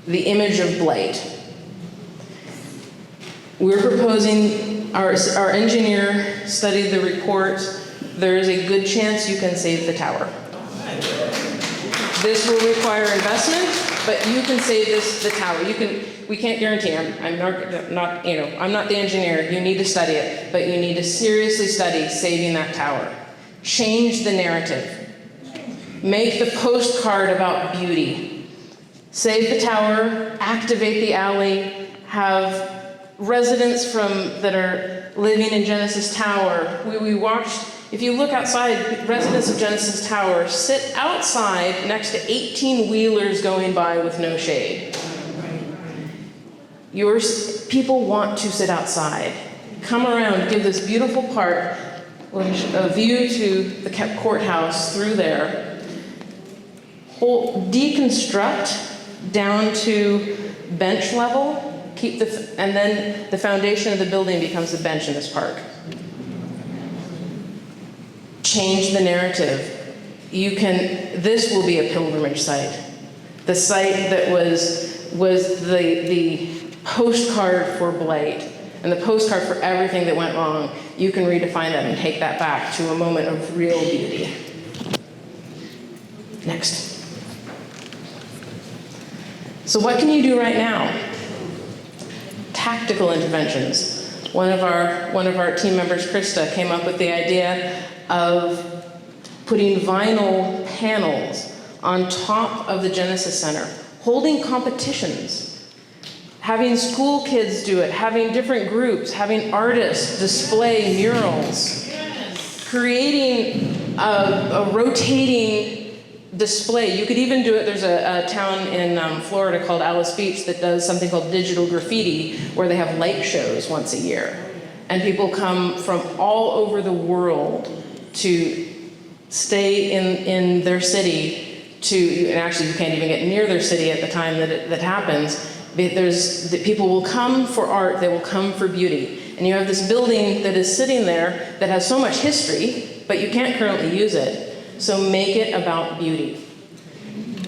The image of blight. We're proposing, our engineer studied the report. There is a good chance you can save the tower. This will require investment, but you can save the tower. We can't guarantee. I'm not the engineer. You need to study it, but you need to seriously study saving that tower. Change the narrative. Make the postcard about beauty. Save the tower, activate the alley, have residents that are living in Genesis Tower. We watched, if you look outside, residents of Genesis Tower sit outside next to 18-wheelers going by with no shade. People want to sit outside. Come around, give this beautiful park a view to the courthouse through there. Deconstruct down to bench level. And then the foundation of the building becomes the bench in this park. Change the narrative. This will be a pilgrimage site. The site that was the postcard for blight and the postcard for everything that went wrong. You can redefine that and take that back to a moment of real beauty. Next. So what can you do right now? Tactical interventions. One of our team members, Krista, came up with the idea of putting vinyl panels on top of the Genesis Center, holding competitions, having school kids do it, having different groups, having artists display murals, creating a rotating display. You could even do it. There's a town in Florida called Alice Beach that does something called digital graffiti, where they have light shows once a year. And people come from all over the world to stay in their city and actually you can't even get near their city at the time that happens. People will come for art, they will come for beauty. And you have this building that is sitting there that has so much history, but you can't currently use it. So make it about beauty.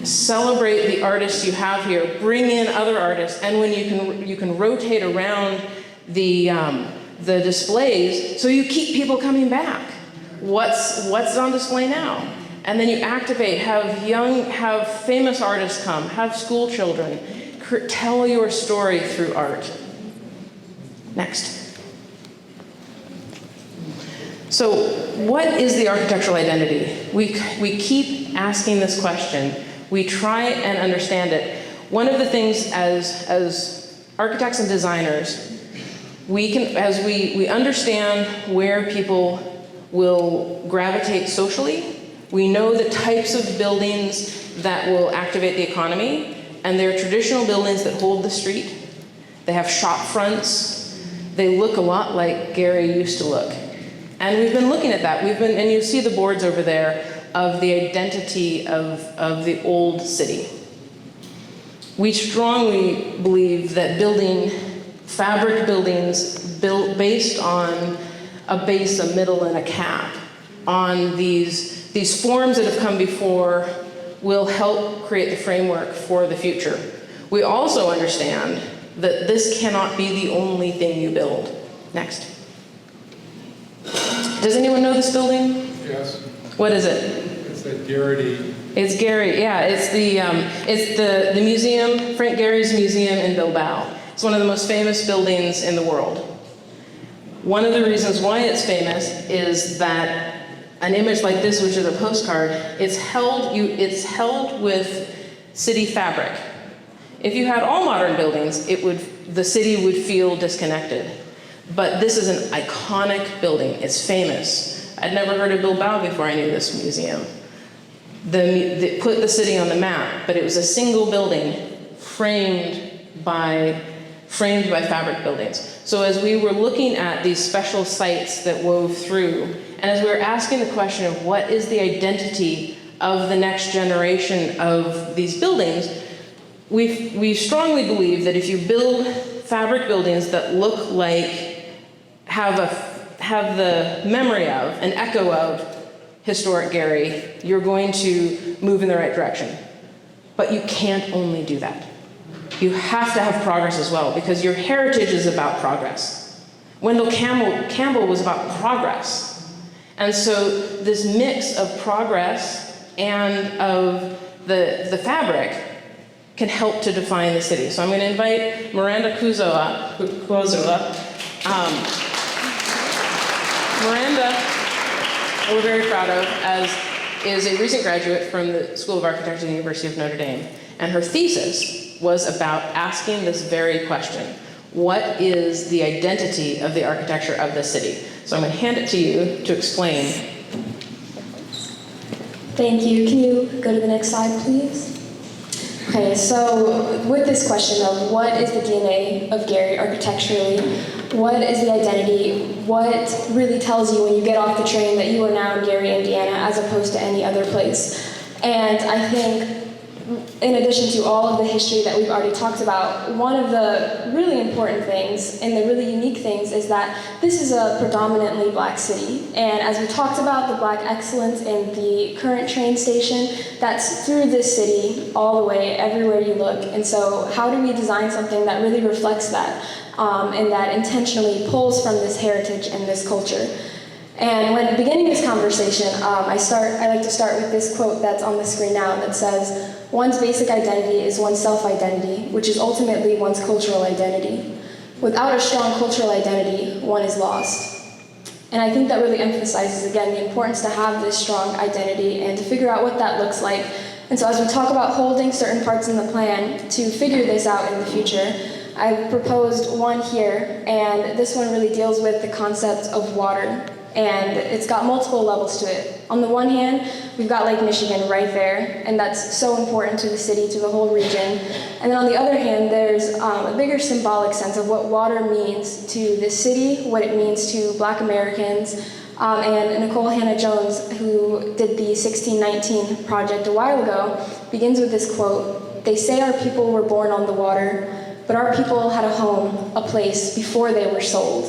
Celebrate the artists you have here. Bring in other artists, and when you can rotate around the displays, so you keep people coming back. What's on display now? And then you activate. Have famous artists come. Have school children. Tell your story through art. Next. So what is the architectural identity? We keep asking this question. We try and understand it. One of the things as architects and designers, We can, as we understand where people will gravitate socially, we know the types of buildings that will activate the economy, and they're traditional buildings that hold the street. They have shop fronts. They look a lot like Gary used to look. And we've been looking at that. And you see the boards over there of the identity of the old city. We strongly believe that building fabric buildings built based on a base, a middle, and a cap on these forms that have come before will help create the framework for the future. We also understand that this cannot be the only thing you build. Next. Does anyone know this building? Yes. What is it? It's the Garrity. It's Gary, yeah, it's the museum, Frank Gehry's museum in Bilbao. It's one of the most famous buildings in the world. One of the reasons why it's famous is that an image like this, which is a postcard, it's held with city fabric. If you had all modern buildings, the city would feel disconnected. But this is an iconic building. It's famous. I'd never heard of Bilbao before I knew this museum. They put the city on the map, but it was a single building framed by fabric buildings. So as we were looking at these special sites that wove through, and as we were asking the question of what is the identity of the next generation of these buildings, we strongly believe that if you build fabric buildings that look like, have the memory of, an echo of historic Gary, you're going to move in the right direction. But you can't only do that. You have to have progress as well, because your heritage is about progress. Wendell Campbell was about progress. And so this mix of progress and of the fabric can help to define the city. So I'm going to invite Miranda Kuzoa. Miranda, we're very proud of, is a recent graduate from the School of Architecture at the University of Notre Dame. And her thesis was about asking this very question. What is the identity of the architecture of the city? So I'm going to hand it to you to explain. Thank you. Can you go to the next slide, please? Okay, so with this question of what is the DNA of Gary architecturally, what is the identity, what really tells you when you get off the train that you are now in Gary, Indiana, as opposed to any other place? And I think, in addition to all of the history that we've already talked about, one of the really important things and the really unique things is that this is a predominantly Black city. And as we talked about the Black excellence in the current train station, that's through this city all the way, everywhere you look. And so how do we design something that really reflects that and that intentionally pulls from this heritage and this culture? And when beginning this conversation, I like to start with this quote that's on the screen now that says, "One's basic identity is one's self-identity, which is ultimately one's cultural identity. Without a strong cultural identity, one is lost." And I think that really emphasizes, again, the importance to have this strong identity and to figure out what that looks like. And so as we talk about holding certain parts in the plan to figure this out in the future, I've proposed one here, and this one really deals with the concept of water. And it's got multiple levels to it. On the one hand, we've got Lake Michigan right there, and that's so important to the city, to the whole region. And then on the other hand, there's a bigger symbolic sense of what water means to the city, what it means to Black Americans. And Nicole Hannah-Jones, who did the 1619 project a while ago, begins with this quote, "They say our people were born on the water, but our people had a home, a place, before they were sold."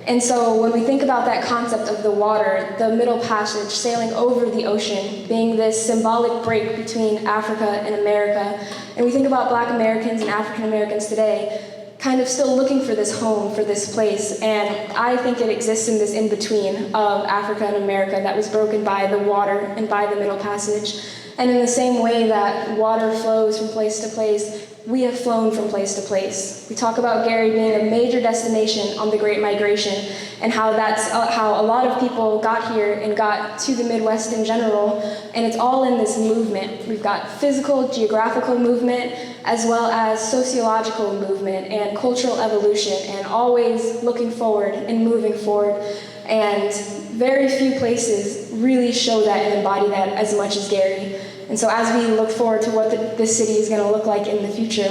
And so when we think about that concept of the water, the Middle Passage, sailing over the ocean, being this symbolic break between Africa and America, and we think about Black Americans and African Americans today, kind of still looking for this home, for this place, and I think it exists in this in-between of Africa and America that was broken by the water and by the Middle Passage. And in the same way that water flows from place to place, we have flown from place to place. We talk about Gary being a major destination on the Great Migration, and how that's how a lot of people got here and got to the Midwest in general, and it's all in this movement. We've got physical, geographical movement, as well as sociological movement and cultural evolution, and always looking forward and moving forward. And very few places really show that and embody that as much as Gary. And so as we look forward to what this city is going to look like in the future,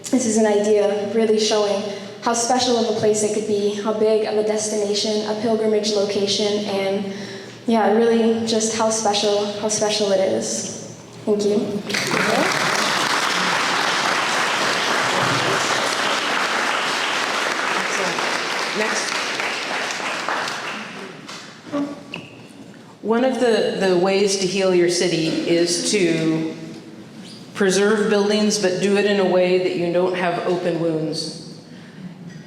this is an idea really showing how special of a place it could be, how big of a destination, a pilgrimage location, and yeah, really just how special it is. Thank you. Next. One of the ways to heal your city is to preserve buildings, but do it in a way that you don't have open wounds.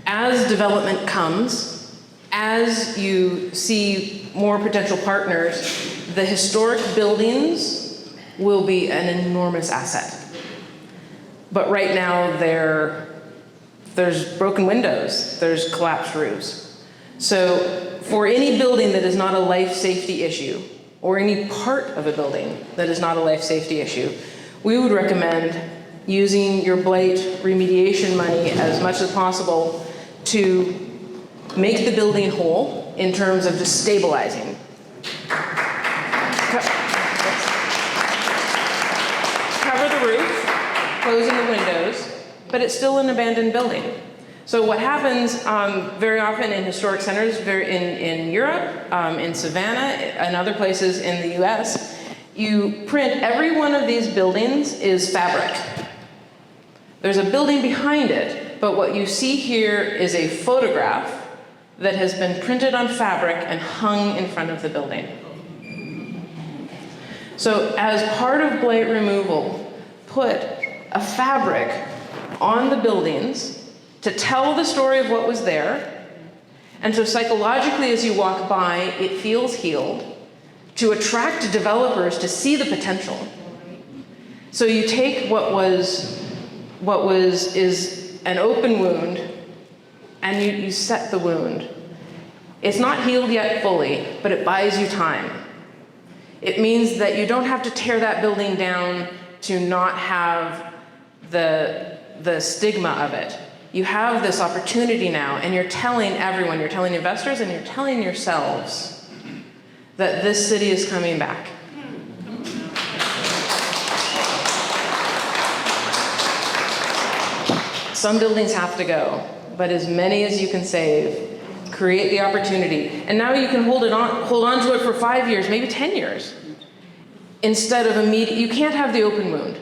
As development comes, as you see more potential partners, the historic buildings will be an enormous asset. But right now, there's broken windows, there's collapsed roofs. So for any building that is not a life safety issue, or any part of a building that is not a life safety issue, we would recommend using your blight remediation money as much as possible to make the building whole in terms of just stabilizing. Cover the roof, closing the windows, but it's still an abandoned building. So what happens very often in historic centers, in Europe, in Savannah, and other places in the US, you print every one of these buildings is fabric. There's a building behind it, but what you see here is a photograph that has been printed on fabric and hung in front of the building. So as part of blight removal, put a fabric on the buildings to tell the story of what was there. And so psychologically, as you walk by, it feels healed, to attract developers to see the potential. So you take what is an open wound, and you set the wound. It's not healed yet fully, but it buys you time. It means that you don't have to tear that building down to not have the stigma of it. You have this opportunity now, and you're telling everyone, you're telling investors, and you're telling yourselves that this city is coming back. Some buildings have to go, but as many as you can save, create the opportunity. And now you can hold on to it for 5 years, maybe 10 years. Instead of immediate, you can't have the open wound.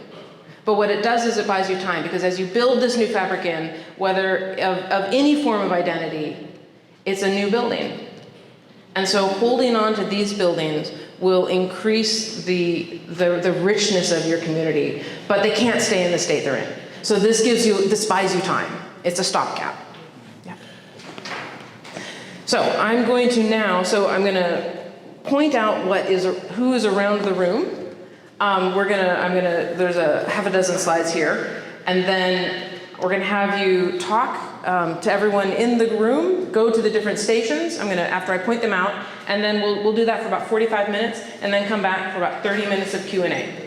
But what it does is it buys you time, because as you build this new fabric in, whether of any form of identity, it's a new building. And so holding on to these buildings will increase the richness of your community, but they can't stay in the state they're in. So this buys you time. It's a stopgap. Yeah. So I'm going to point out who is around the room. There's a half a dozen slides here, and then we're gonna have you talk to everyone in the room, go to the different stations. After I point them out, and then we'll do that for about 45 minutes, and then come back for about 30 minutes of Q&A.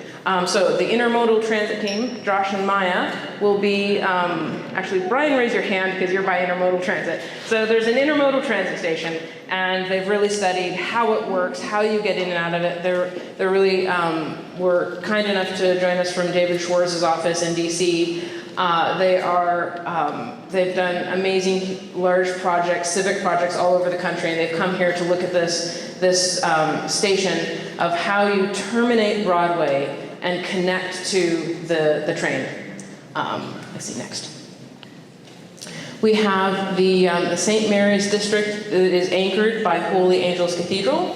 So the intermodal transit team, Josh and Maya, will be, actually Brian, raise your hand because you're by intermodal transit. So there's an intermodal transit station, and they've really studied how it works, how you get in and out of it. They're really, were kind enough to join us from David Schwartz's office in DC. They've done amazing large projects, civic projects all over the country, and they've come here to look at this station of how you terminate Broadway and connect to the train. Let's see, next. We have the St. Mary's District that is anchored by Holy Angels Cathedral.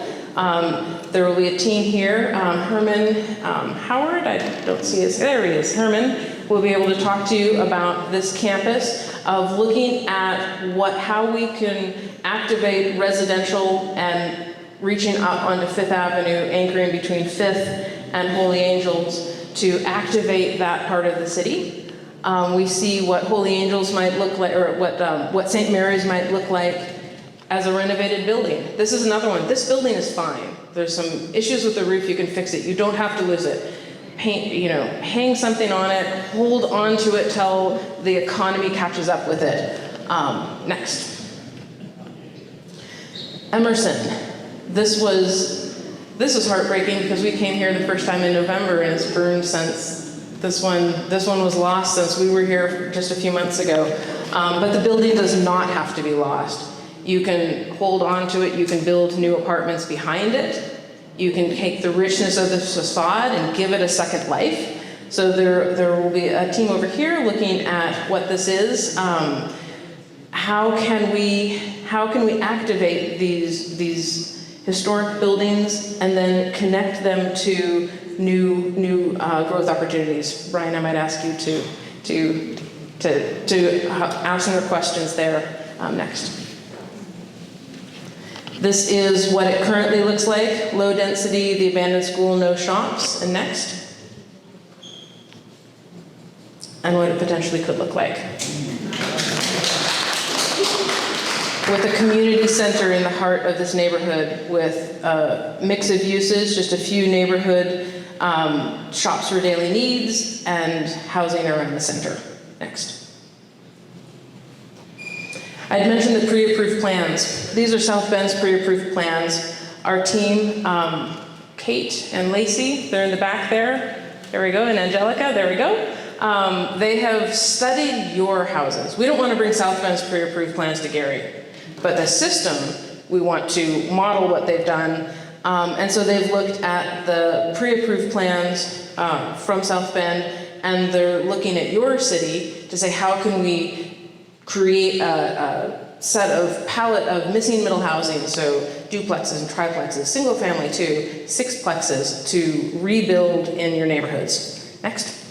There will be a team here. Herman Howard, I don't see his, there he is. Herman will be able to talk to you about this campus of looking at how we can activate residential and reaching up onto Fifth Avenue, anchoring between Fifth and Holy Angels to activate that part of the city. We see what Holy Angels might look like, or what St. Mary's might look like as a renovated building. This is another one. This building is fine. There's some issues with the roof, you can fix it. You don't have to lose it. hang something on it, hold on to it till the economy catches up with it. Next. Emerson. This was heartbreaking because we came here the first time in November and it's burned since. This one was lost since we were here just a few months ago. But the building does not have to be lost. You can hold on to it, you can build new apartments behind it. You can take the richness of the facade and give it a second life. So there will be a team over here looking at what this is. How can we activate these historic buildings and then connect them to new growth opportunities? Brian, I might ask you to ask some questions there next. This is what it currently looks like. Low density, the abandoned school, no shops. And next. And what it potentially could look like. With a community center in the heart of this neighborhood with a mix of uses, just a few neighborhood shops for daily needs and housing around the center. Next. I had mentioned the pre-approved plans. These are South Bend's pre-approved plans. Our team, Kate and Lacey, they're in the back there. There we go, and Angelica, there we go. They have studied your houses. We don't want to bring South Bend's pre-approved plans to Gary, but the system, we want to model what they've done. And so they've looked at the pre-approved plans from South Bend, and they're looking at your city to say, how can we create a palette of missing middle housing, so duplexes and triplexes, single family too, sixplexes to rebuild in your neighborhoods. Next.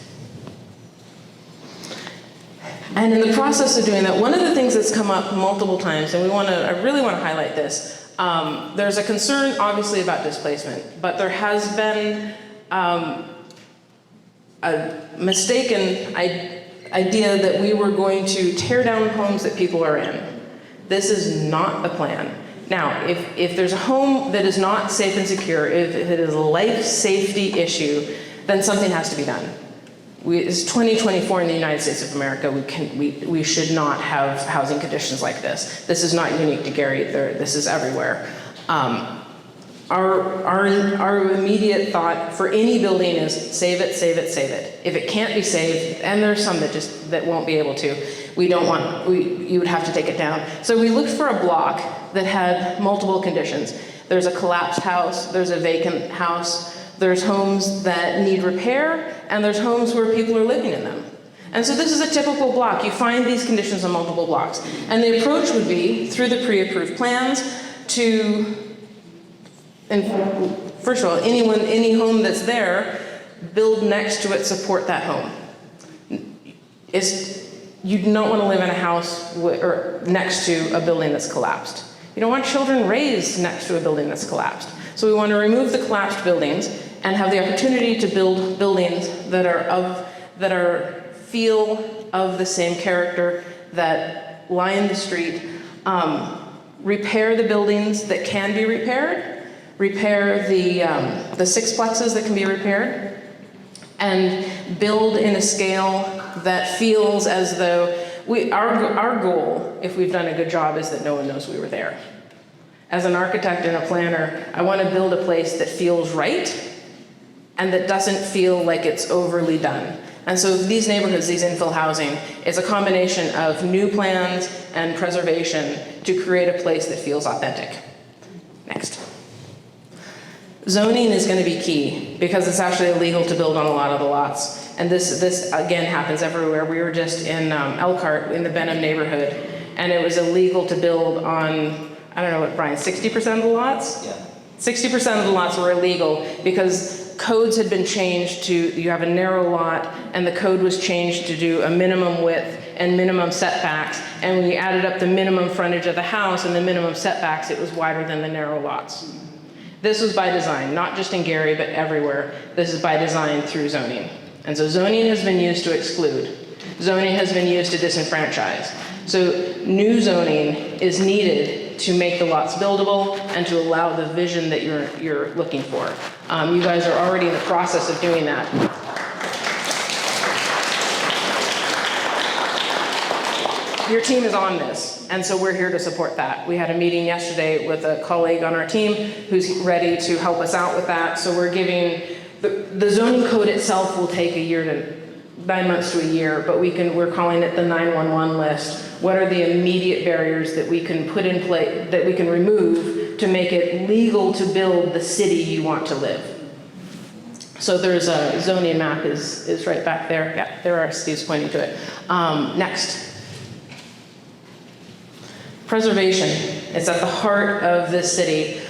And in the process of doing that, one of the things that's come up multiple times, and I really want to highlight this, there's a concern obviously about displacement, but there has been a mistaken idea that we were going to tear down homes that people are in. This is not the plan. Now, if there's a home that is not safe and secure, if it is a life safety issue, then something has to be done. It's 2024 in the United States of America. We should not have housing conditions like this. This is not unique to Gary. This is everywhere. Our immediate thought for any building is save it, save it, save it. If it can't be saved, and there's some that won't be able to, you would have to take it down. So we looked for a block that had multiple conditions. There's a collapsed house, there's a vacant house, there's homes that need repair, and there's homes where people are living in them. And so this is a typical block. You find these conditions on multiple blocks. And the approach would be, through the pre-approved plans, and first of all, any home that's there, build next to it, support that home. You don't want to live in a house or next to a building that's collapsed. You don't want children raised next to a building that's collapsed. So we want to remove the collapsed buildings and have the opportunity to build buildings that feel of the same character, that line the street, repair the buildings that can be repaired, repair the sixplexes that can be repaired, and build in a scale that feels as though our goal, if we've done a good job, is that no one knows we were there. As an architect and a planner, I want to build a place that feels right and that doesn't feel like it's overly done. And so these neighborhoods, these infill housing, is a combination of new plans and preservation to create a place that feels authentic. Next. Zoning is going to be key because it's actually illegal to build on a lot of the lots. And this again happens everywhere. We were just in Elkhart in the Benham neighborhood, and it was illegal to build on, I don't know what, Brian, 60% of the lots? Yeah. 60% of the lots were illegal because codes had been changed to, you have a narrow lot, and the code was changed to do a minimum width and minimum setbacks. And when you added up the minimum frontage of the house and the minimum setbacks, it was wider than the narrow lots. This was by design, not just in Gary, but everywhere. This is by design through zoning. And so zoning has been used to exclude. Zoning has been used to disenfranchise. So new zoning is needed to make the lots buildable and to allow the vision that you're looking for. You guys are already in the process of doing that. your team is on this, and so we're here to support that. We had a meeting yesterday with a colleague on our team who's ready to help us out with that. So we're giving, the zoning code itself will take 9 months to a year, but we're calling it the 911 list. What are the immediate barriers that we can put in place, that we can remove to make it legal to build the city you want to live? So there's a zoning map is right back there. Yeah, there are, Steve's pointing to it. Next. Preservation. It's at the heart of this city.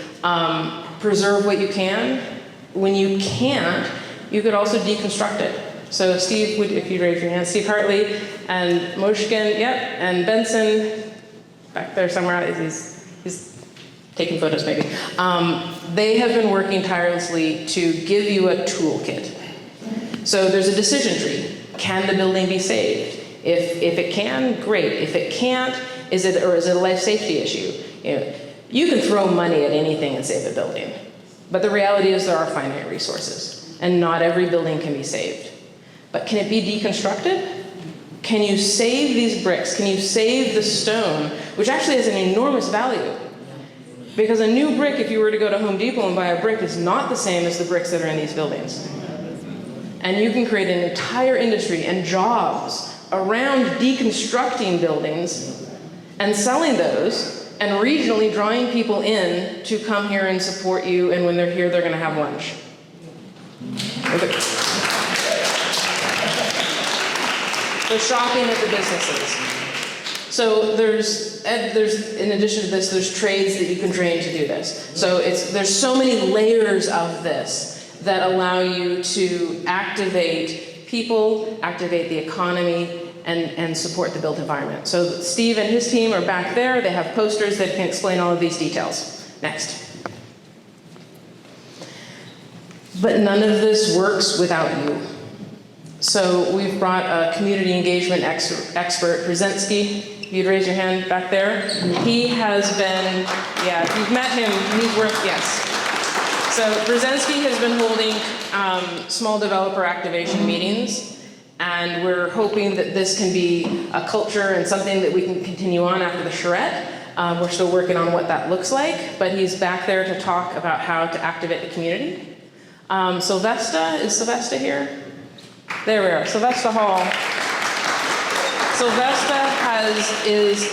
Preserve what you can. When you can't, you could also deconstruct it. So Steve, if you'd raise your hand, Steve Hartley and Moshkin, yep, and Benson, back there somewhere, he's taking photos maybe. They have been working tirelessly to give you a toolkit. So there's a decision tree. Can the building be saved? If it can, great. If it can't, is it a life safety issue? You can throw money at anything and save a building. But the reality is there are finite resources, and not every building can be saved. But can it be deconstructed? Can you save these bricks? Can you save the stone, which actually has an enormous value? Because a new brick, if you were to go to Home Depot and buy a brick, is not the same as the bricks that are in these buildings. And you can create an entire industry and jobs around deconstructing buildings and selling those, and regionally drawing people in to come here and support you, and when they're here, they're gonna have lunch. Okay. The shopping at the businesses. So there's in addition to this, there's trades that you can train to do this. So there's so many layers of this that allow you to activate people, activate the economy, and support the built environment. So Steve and his team are back there. They have posters that can explain all of these details. Next. But none of this works without you. So we've brought a community engagement expert, Brzezinski. If you'd raise your hand back there. He has been, yeah, if you've met him, he's worth, yes. So Brzezinski has been holding small developer activation meetings, and we're hoping that this can be a culture and something that we can continue on after the charrette. We're still working on what that looks like, but he's back there to talk about how to activate the community. Sylvester, is Sylvester here? There we are, Sylvester Hall. Sylvester is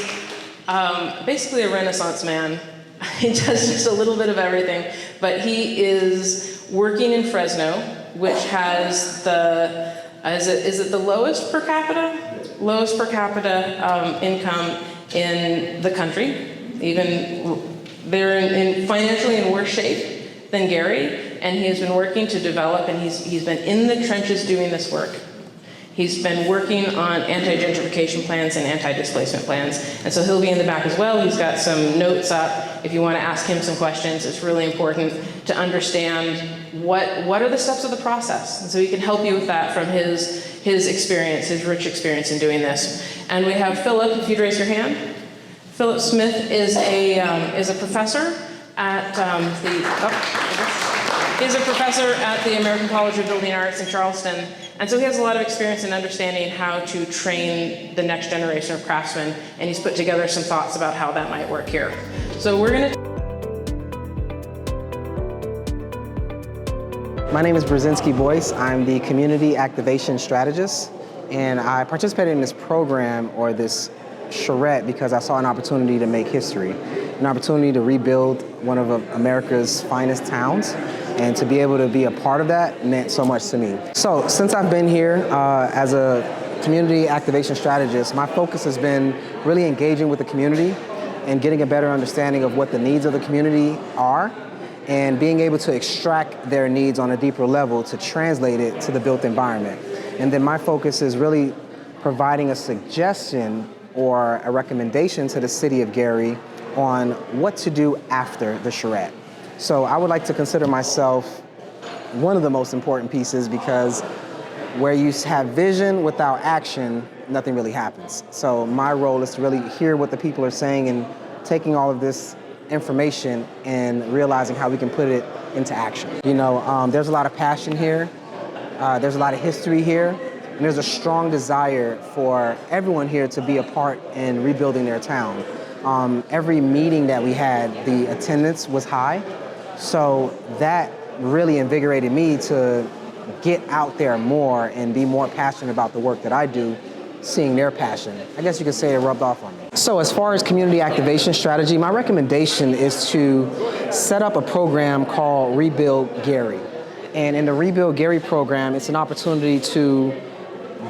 basically a Renaissance man. He does just a little bit of everything, but he is working in Fresno, which has is it the lowest per capita income in the country. Even they're in financially in worse shape than Gary, and he has been working to develop, and he's been in the trenches doing this work. He's been working on anti-gentrification plans and anti-displacement plans, and so he'll be in the back as well. He's got some notes up if you want to ask him some questions. It's really important to understand what are the steps of the process, and so he can help you with that from his experience, his rich experience in doing this. And we have Philip, if you'd raise your hand. Philip Smith is a professor at he's a professor at the American College of Building Arts in Charleston. And so he has a lot of experience in understanding how to train the next generation of craftsmen, and he's put together some thoughts about how that might work here. So we're gonna... My name is Brzezinski Boyce. I'm the Community Activation Strategist, and I participated in this program, or this charrette, because I saw an opportunity to make history, an opportunity to rebuild one of America's finest towns. And to be able to be a part of that meant so much to me. So since I've been here as a community activation strategist, my focus has been really engaging with the community and getting a better understanding of what the needs of the community are, and being able to extract their needs on a deeper level to translate it to the built environment. And then my focus is really providing a suggestion or a recommendation to the city of Gary on what to do after the charrette. So I would like to consider myself one of the most important pieces, because where you have vision without action, nothing really happens. So my role is to really hear what the people are saying and taking all of this information and realizing how we can put it into action. You know, there's a lot of passion here. There's a lot of history here. And there's a strong desire for everyone here to be a part in rebuilding their town. Every meeting that we had, the attendance was high. So that really invigorated me to get out there more and be more passionate about the work that I do, seeing their passion. I guess you could say it rubbed off on me. So as far as community activation strategy, my recommendation is to set up a program called Rebuild Gary. And in the Rebuild Gary program, it's an opportunity to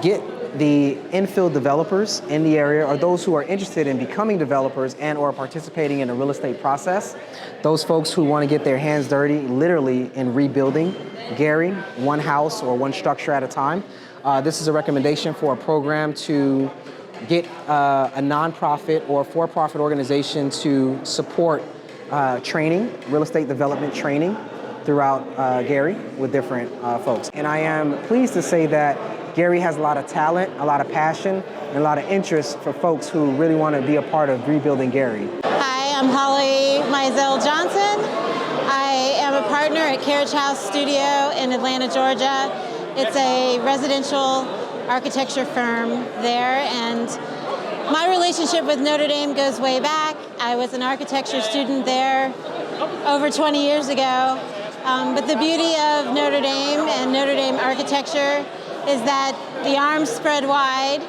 get the infill developers in the area, or those who are interested in becoming developers and or participating in the real estate process, those folks who want to get their hands dirty literally in rebuilding Gary, one house or one structure at a time. This is a recommendation for a program to get a nonprofit or for-profit organization to support training, real estate development training throughout Gary with different folks. And I am pleased to say that Gary has a lot of talent, a lot of passion, and a lot of interest for folks who really want to be a part of rebuilding Gary. Hi, I'm Holly Mizell Johnson. I am a partner at Carriage House Studio in Atlanta, Georgia. It's a residential architecture firm there, and my relationship with Notre Dame goes way back. I was an architecture student there over 20 years ago. But the beauty of Notre Dame and Notre Dame architecture is that the arms spread wide,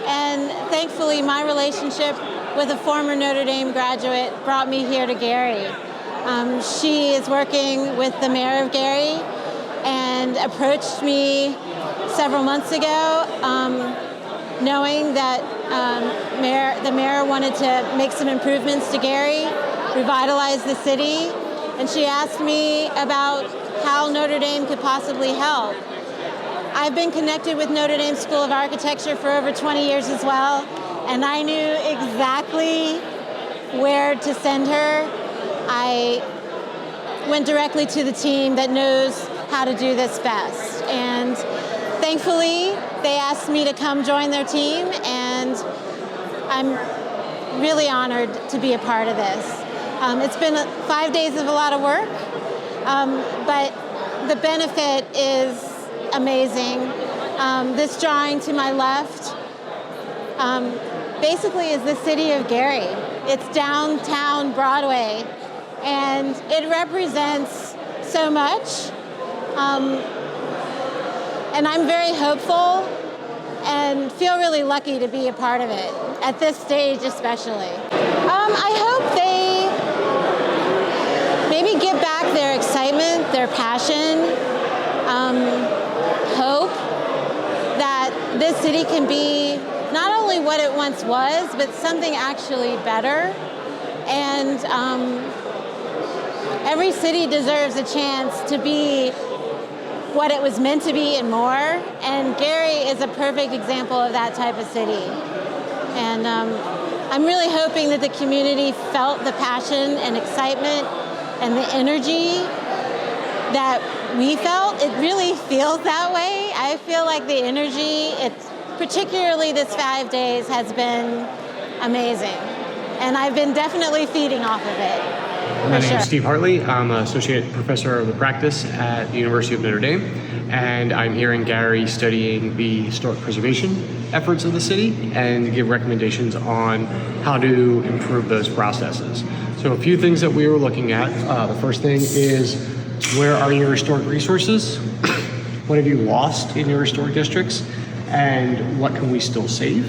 and thankfully my relationship with a former Notre Dame graduate brought me here to Gary. She is working with the mayor of Gary and approached me several months ago, knowing that the mayor wanted to make some improvements to Gary, revitalize the city, and she asked me about how Notre Dame could possibly help. I've been connected with Notre Dame School of Architecture for over 20 years as well, and I knew exactly where to send her. I went directly to the team that knows how to do this best. And thankfully, they asked me to come join their team, and I'm really honored to be a part of this. It's been 5 days of a lot of work, but the benefit is amazing. This drawing to my left basically is the city of Gary. It's downtown Broadway, and it represents so much. And I'm very hopeful and feel really lucky to be a part of it, at this stage especially. I hope they maybe give back their excitement, their passion, hope that this city can be not only what it once was, but something actually better. And every city deserves a chance to be what it was meant to be and more. And Gary is a perfect example of that type of city. And I'm really hoping that the community felt the passion and excitement and the energy that we felt. It really feels that way. I feel like the energy, particularly this 5 days, has been amazing. And I've been definitely feeding off of it. My name is Steve Hartley. I'm an associate professor of the practice at the University of Notre Dame, and I'm here in Gary studying the historic preservation efforts of the city and give recommendations on how to improve those processes. So a few things that we were looking at. The first thing is, where are your historic resources? What have you lost in your historic districts? And what can we still save?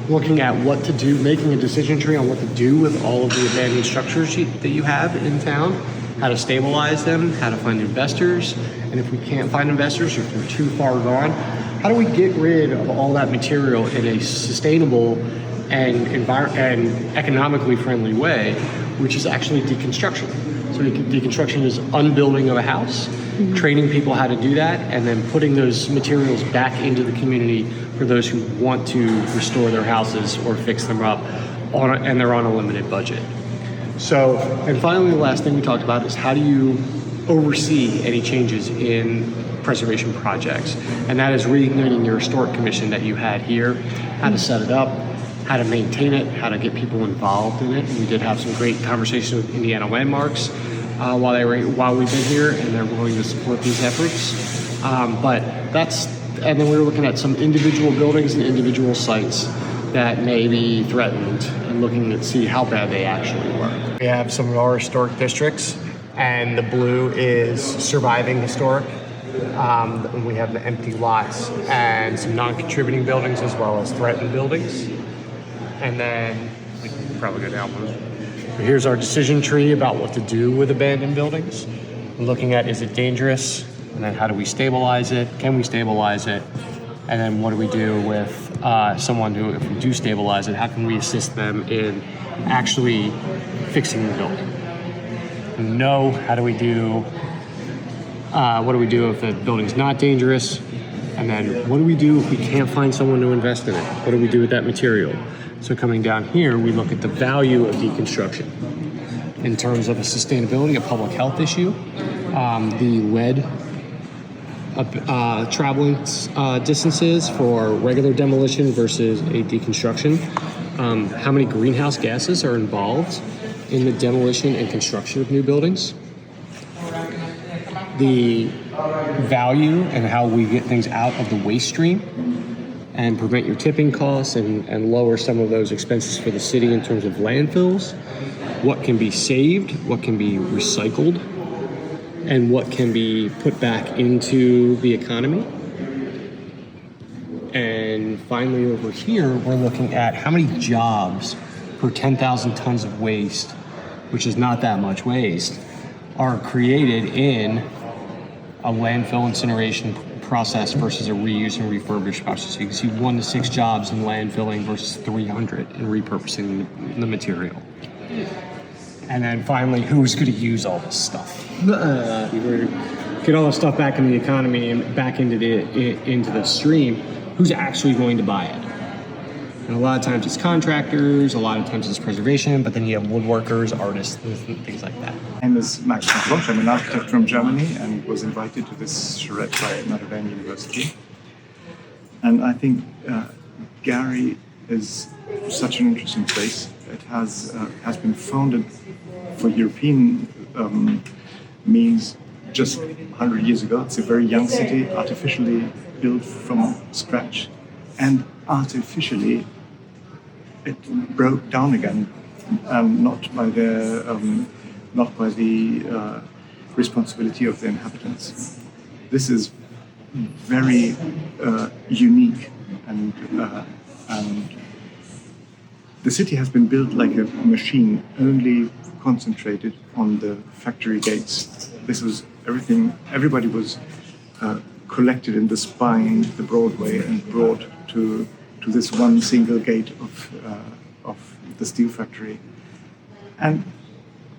Looking at what to do, making a decision tree on what to do with all of the abandoned structures that you have in town, how to stabilize them, how to find investors, and if we can't find investors, or if they're too far gone, how do we get rid of all that material in a sustainable and economically friendly way, which is actually deconstruction. So deconstruction is unbuilding of a house, training people how to do that, and then putting those materials back into the community for those who want to restore their houses or fix them up, and they're on a limited budget. So, and finally, the last thing we talked about is, how do you oversee any changes in preservation projects? And that is reigniting your historic commission that you had here, how to set it up, how to maintain it, how to get people involved in it. And we did have some great conversations with Indiana Landmarks while we've been here, and they're willing to support these efforts. But that's and then we were looking at some individual buildings and individual sites that may be threatened and looking to see how bad they actually were. We have some of our historic districts, and the blue is surviving historic. We have the empty lots and some non-contributing buildings as well as threatened buildings. And then we can probably go down one. Here's our decision tree about what to do with abandoned buildings. We're looking at, is it dangerous? And then how do we stabilize it? Can we stabilize it? And then what do we do with someone who, if we do stabilize it, how can we assist them in actually fixing the building? No, how do we do, what do we do if the building's not dangerous? And then what do we do if we can't find someone to invest in it? What do we do with that material? So coming down here, we look at the value of deconstruction in terms of a sustainability, a public health issue, the lead traveling distances for regular demolition versus a deconstruction, how many greenhouse gases are involved in the demolition and construction of new buildings, the value and how we get things out of the waste stream and prevent your tipping costs and lower some of those expenses for the city in terms of landfills, what can be saved, what can be recycled, and what can be put back into the economy. And finally over here, we're looking at how many jobs per 10,000 tons of waste, which is not that much waste, are created in a landfill incineration process versus a reuse and refurbish process. So you can see 1 to 6 jobs in landfilling versus 300 in repurposing the material. And then finally, who's going to use all this stuff? Get all this stuff back into the economy and back into the stream. Who's actually going to buy it? And a lot of times it's contractors, a lot of times it's preservation, but then you have woodworkers, artists, and things like that. My name is Max Roche. I'm an architect from Germany and was invited to this charrette by Notre Dame University. And I think Gary is such an interesting place. It has been founded for European means just 100 years ago. It's a very young city, artificially built from scratch, and artificially it broke down again, not by the responsibility of the inhabitants. This is very unique, and the city has been built like a machine, only concentrated on the factory gates. This was everything. Everybody was collected in the spine, the Broadway, and brought to this one single gate of the steel factory. And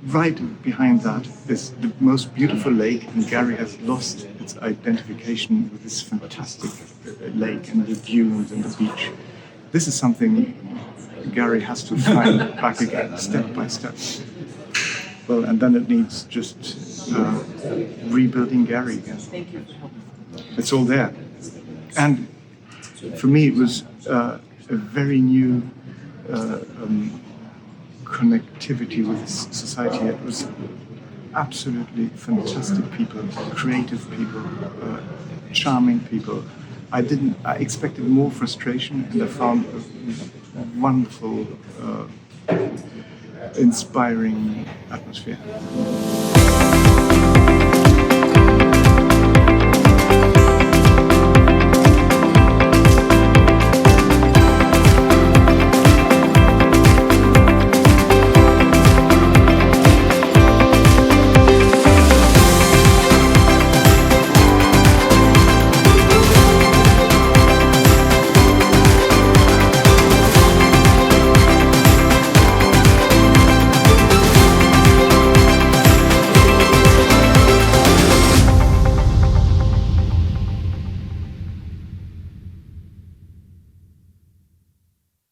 right behind that is the most beautiful lake, and Gary has lost its identification with this fantastic lake and the dunes and the beach. This is something Gary has to find back again, step by step. Well, and then it needs just rebuilding Gary again. It's all there. And for me, it was a very new connectivity with society. It was absolutely fantastic people, creative people, charming people. I expected more frustration, and I found a wonderful, inspiring atmosphere.